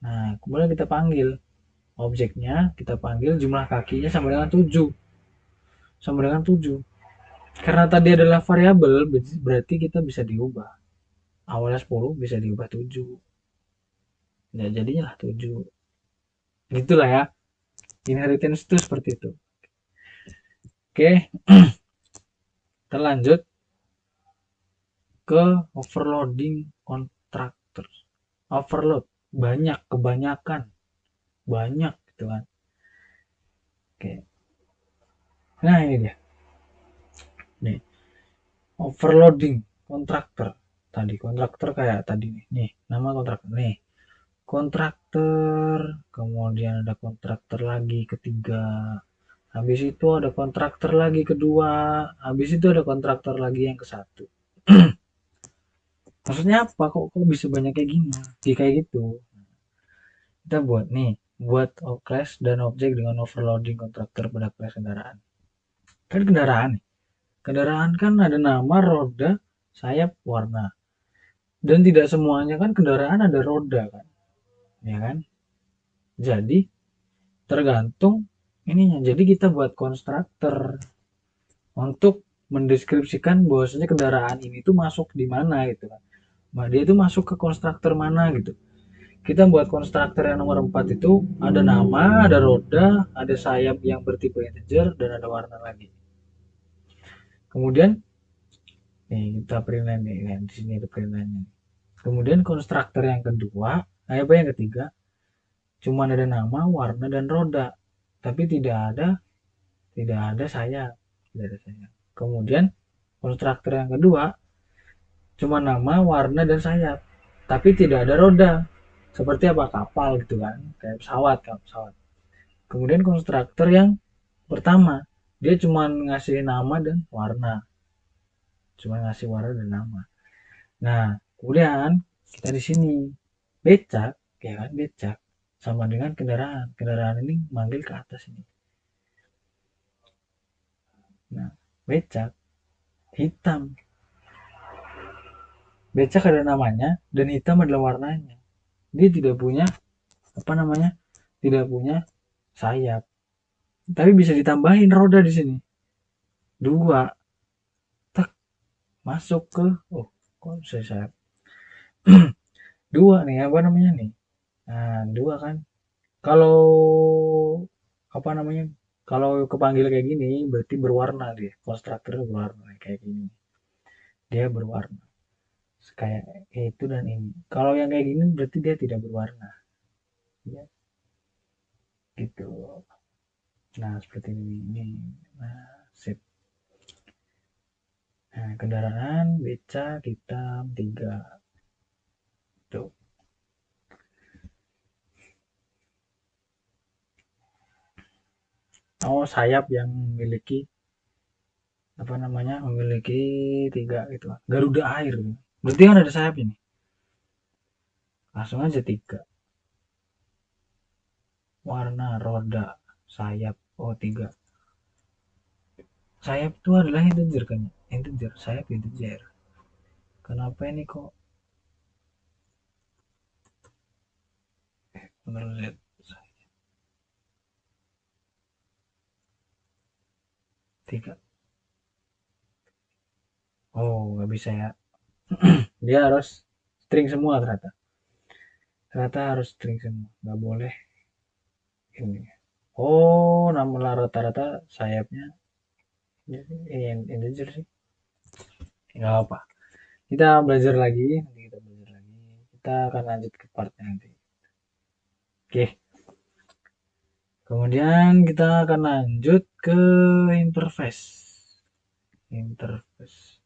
Nah, kemudian kita panggil objeknya, kita panggil jumlah kakinya sama dengan 7, sama dengan 7. Karena tadi adalah variabel, berarti kita bisa diubah, awalnya 10 bisa diubah 7. Ya, jadinya lah 7. Gitulah ya, inheritance itu seperti itu. Oke, kita lanjut ke overloading constructor. Overload, banyak, kebanyakan, banyak gitu kan. Oke, nah ini dia nih, overloading constructor. Tadi kontraktor kayak tadi nih, nama kontraktor nih, kontraktor, kemudian ada kontraktor lagi ketiga, habis itu ada kontraktor lagi kedua, habis itu ada kontraktor lagi yang ke satu. Maksudnya apa, kok bisa banyak kayak gini, kayak gitu. Kita buat class dan objek dengan overloading kontraktor pada class kendaraan. Kan kendaraan kan ada nama, roda, sayap, warna, dan tidak semuanya kan kendaraan ada roda kan, ya kan. Jadi tergantung ininya, jadi kita buat konstruktor untuk mendeskripsikan bahwasanya kendaraan ini tuh masuk di mana gitu kan. Nah, dia itu masuk ke konstruktor mana gitu. Kita buat konstruktor yang nomor 4 itu ada nama, ada roda, ada sayap yang bertipe integer, dan ada warna lagi. Kemudian nih kita printline nih, nah, di sini ada printline. Kemudian konstruktor yang kedua, yang ketiga, cuma ada nama, warna dan roda, tapi tidak ada sayap, tidak ada sayap. Kemudian konstruktor yang kedua, cuma nama, warna dan sayap, tapi tidak ada roda. Seperti apa? Kapal gitu kan, kayak pesawat kan, pesawat. Kemudian konstruktor yang pertama, dia cuma ngasih nama dan warna, cuma ngasih warna dan nama. Nah, kemudian kita di sini becak, ya kan, becak sama dengan kendaraan. Kendaraan ini manggil ke atas ini. Nah, becak hitam. Becak ada namanya dan hitam adalah warnanya. Dia tidak punya apa namanya? Tidak punya sayap. Tapi bisa ditambahin roda di sini. Dua, tak masuk ke kok bisa sayap. Dua nih apa namanya nih? Nah, dua kan. Kalau apa namanya? Kalau kepanggil kayak gini berarti berwarna dia. Konstruktornya berwarna kayak gini. Dia berwarna. Kayak itu dan ini. Kalau yang kayak gini berarti dia tidak berwarna. Ya, gitu. Nah, seperti ini. Nah, sip. Nah, kendaraan becak hitam 3. Tuh. Oh, sayap yang memiliki apa namanya? Memiliki 3 gitu. Garuda air. Berarti kan ada sayap ini. Langsung aja 3. Warna, roda, sayap. Oh, 3. Sayap itu adalah integer kan? Integer, sayap integer. Kenapa ini kok Ctrl Z 3? Oh, nggak bisa ya. Dia harus string semua ternyata. Ternyata harus string semua. Nggak boleh ini. Oh, namun rata-rata sayapnya integer sih. Nggak apa. Kita belajar lagi. Nanti kita belajar lagi. Kita akan lanjut ke partnya nanti. Oke. Kemudian kita akan lanjut ke interface. Interface.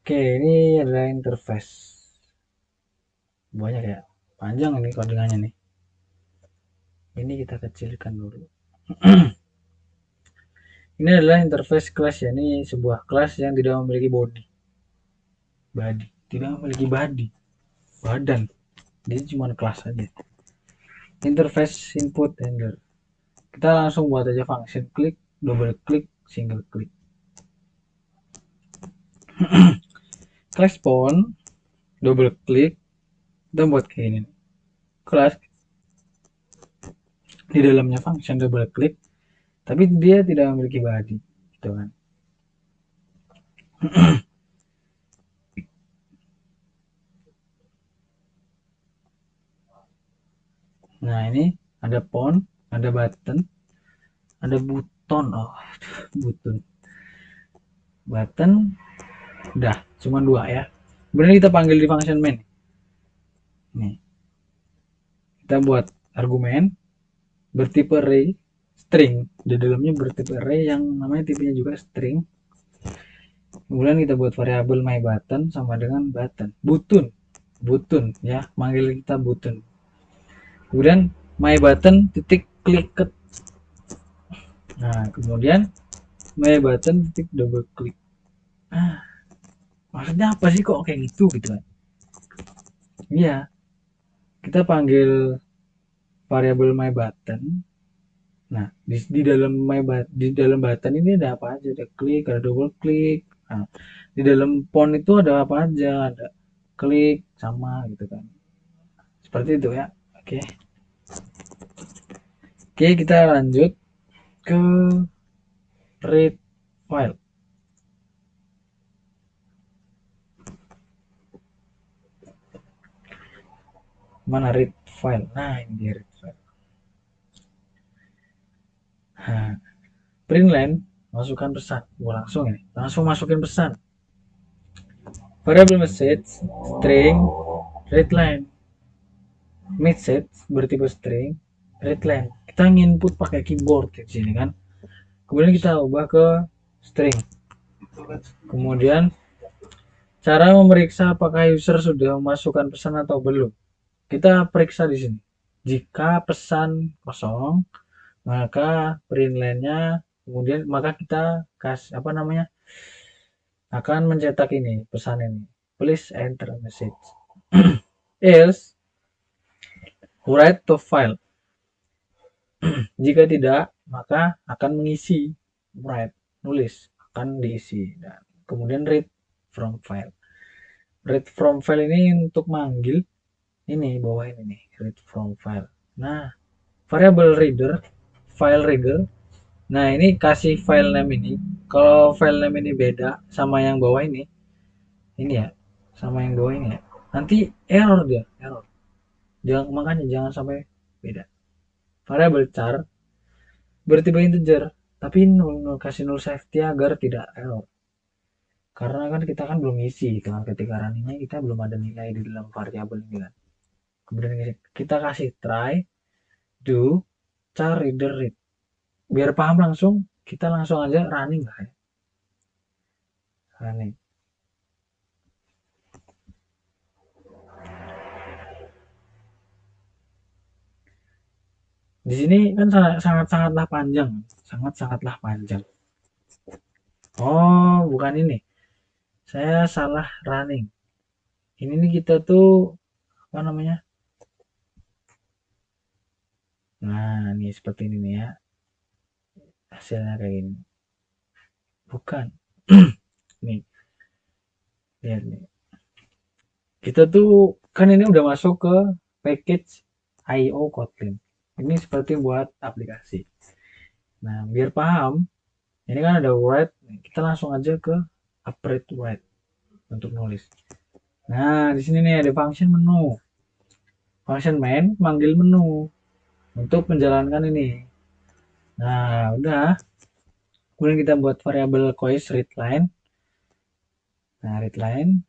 Oke, ini adalah interface. Banyak ya. Panjang ini codingannya nih. Ini kita kecilkan dulu. Ini adalah interface class ya. Ini sebuah kelas yang tidak memiliki body. Tidak memiliki badan. Dia cuma kelas aja. Interface input handler. Kita langsung buat aja function klik, double klik, single klik. Class pawn, double klik, kita buat kayak ini. Kelas di dalamnya function double klik, tapi dia tidak memiliki body, gitu kan. Nah, ini ada pawn, ada button, ada button. Oh, button udah cuma 2 ya. Kemudian kita panggil di function main. Nih, kita buat argumen bertipe array string, di dalamnya bertipe array yang namanya tipenya juga string. Kemudian kita buat variabel my button sama dengan button ya, manggil kita button. Kemudian my button titik klik. Nah, kemudian my button titik double klik. Maksudnya apa sih kok kayak gitu kan? Iya, kita panggil variabel my button. Nah, di dalam di dalam button ini ada apa aja? Ada klik, ada double klik. Nah, di dalam pawn itu ada apa aja? Ada klik sama gitu kan. Seperti itu ya. Oke. Oke, kita lanjut ke read file. Mana read file? Nah, ini dia read file. Nah, print line, masukkan pesan. Gua langsung ya, langsung masukin pesan. Variable message, string, read line. Message bertipe string, read line. Kita input pakai keyboard di sini kan. Kemudian kita ubah ke string. Kemudian cara memeriksa apakah user sudah memasukkan pesan atau belum. Kita periksa di sini. Jika pesan kosong, maka print line-nya kemudian maka kita kasih akan mencetak ini pesan ini. Please enter message. Else write to file. Jika tidak, maka akan mengisi write, nulis, akan diisi. Dan kemudian read from file. Read from file ini untuk manggil ini bawah ini nih, read from file. Nah, variable reader, file reader. Nah, ini kasih file name ini. Kalau file name ini beda sama yang bawah ini ya, sama yang bawah ini ya. Nanti error dia, error. Makanya jangan sampai beda. Variable char bertipe integer, tapi kasih null safety agar tidak error. Karena kan kita kan belum isi dengan ketika runningnya kita belum ada nilai di dalam variabel ini kan. Kemudian kita kasih try, do, char reader read. Biar paham langsung, kita langsung aja running lah ya. Running. Di sini kan sangat-sangatlah panjang, sangat-sangatlah panjang. Oh, bukan ini. Saya salah running. Ini nih kita tuh apa namanya? Nah, ini seperti ini nih ya. Hasilnya kayak gini. Bukan. Nih, lihat nih. Kita tuh kan ini udah masuk ke package IO Kotlin. Ini seperti buat aplikasi. Nah, biar paham, ini kan ada write, kita langsung aja ke upgrade write untuk nulis. Nah, di sini nih ada function menu. Function main manggil menu untuk menjalankan ini. Nah, udah. Kemudian kita buat variabel quiz readline. Nah, readline.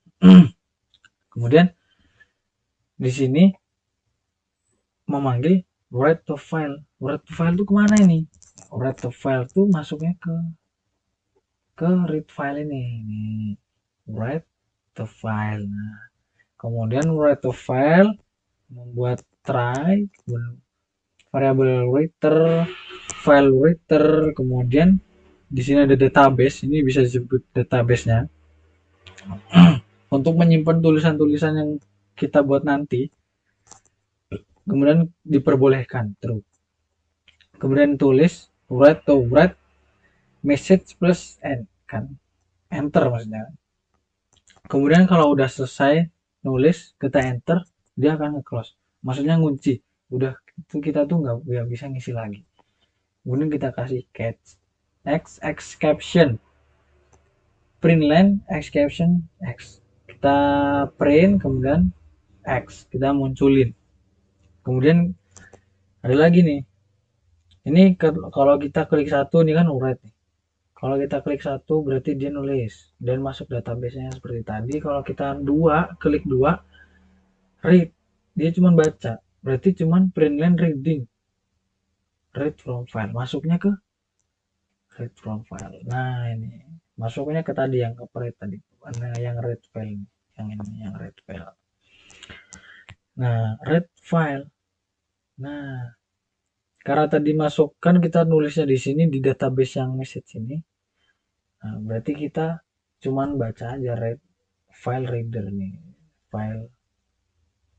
Kemudian di sini memanggil write to file. Write to file itu kemana ini? Write to file itu masuknya ke read file ini. Write to file. Nah, kemudian write to file membuat try, variabel reader, file reader, kemudian di sini ada database. Ini bisa disebut database-nya untuk menyimpan tulisan-tulisan yang kita buat nanti. Kemudian diperbolehkan true. Kemudian tulis write to write message plus n kan, enter maksudnya. Kemudian kalau udah selesai nulis kita enter, dia akan nge-close, maksudnya ngunci. Udah itu kita tuh nggak bisa ngisi lagi. Kemudian kita kasih catch x caption, print line x caption x, kita print kemudian x kita munculin. Kemudian ada lagi nih, ini kalau kita klik satu ini kan write nih. Kalau kita klik satu berarti dia nulis dan masuk database-nya seperti tadi. Kalau kita klik dua, read, dia cuma baca. Berarti cuma print line reading. Read from file. Masuknya ke read from file. Nah, ini masuknya ke tadi yang ke read tadi. Nah, yang read file. Yang ini yang read file. Nah, read file. Nah, karena tadi masukkan kita nulisnya di sini di database yang message ini. Nah, berarti kita cuman baca aja read file reader nih. File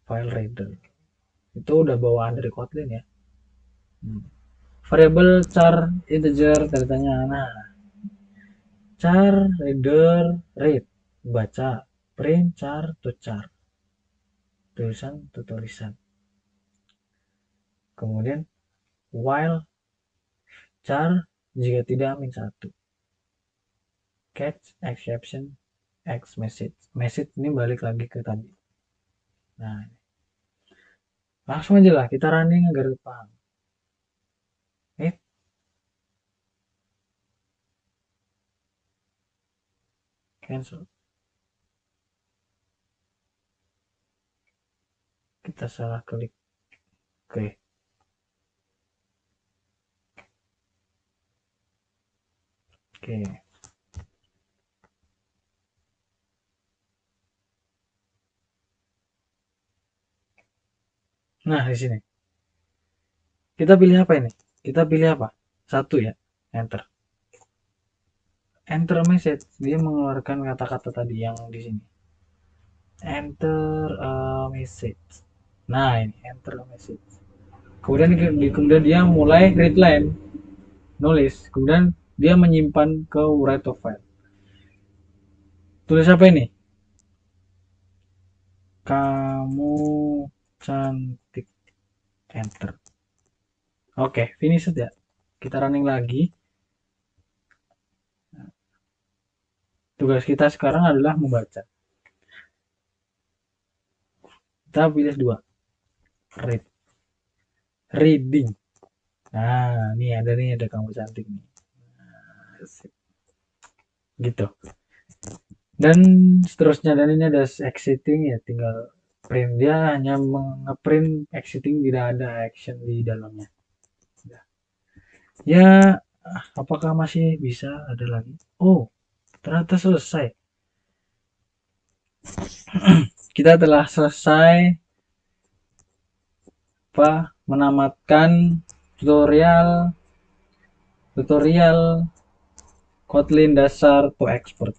reader. Itu udah bawaan dari Kotlin ya. Variable char integer datanya. Nah, char reader read baca, print char to char. Tulisan to tulisan. Kemudian while char jika tidak min 1. Catch exception x message. Message ini balik lagi ke tadi. Nah, langsung aja lah kita running agar paham. cancel. Kita salah klik. Oke. Oke. Nah, di sini. Kita pilih apa ini? Kita pilih apa? Satu ya. Enter. Enter message. Dia mengeluarkan kata-kata tadi yang di sini. Enter a message. Nah, ini enter a message. Kemudian dia mulai read line. Nulis. Kemudian dia menyimpan ke write to file. Tulis apa ini? Kamu cantik. Enter. Oke, finish ya. Kita running lagi. Tugas kita sekarang adalah membaca. Kita pilih dua. Read. Reading. Nah, ini ada kamu cantik nih. Gitu. Dan seterusnya, dan ini ada exiting ya, tinggal print. Dia hanya ngeprint exiting, tidak ada action di dalamnya. Ya, apakah masih bisa ada lagi? Oh, ternyata selesai. Kita telah selesai menamatkan tutorial Kotlin dasar to expert.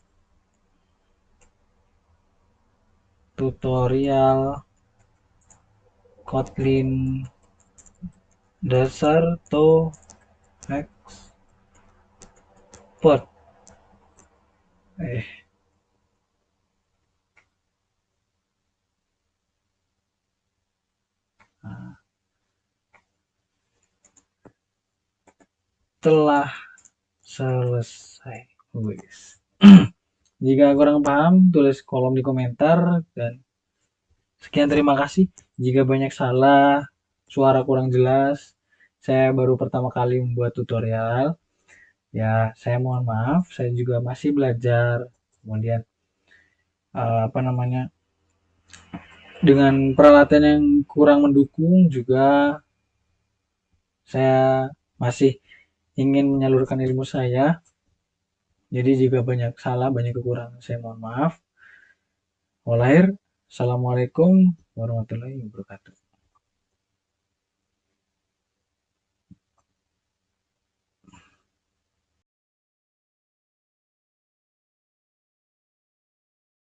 Tutorial Kotlin dasar to expert. Telah selesai. Jika kurang paham, tulis kolom di komentar. Dan sekian, terima kasih. Jika banyak salah, suara kurang jelas, saya baru pertama kali membuat tutorial. Ya, saya mohon maaf. Saya juga masih belajar. Kemudian dengan peralatan yang kurang mendukung juga, saya masih ingin menyalurkan ilmu saya. Jadi jika banyak salah, banyak kekurangan, saya mohon maaf. Assalamualaikum warahmatullahi wabarakatuh.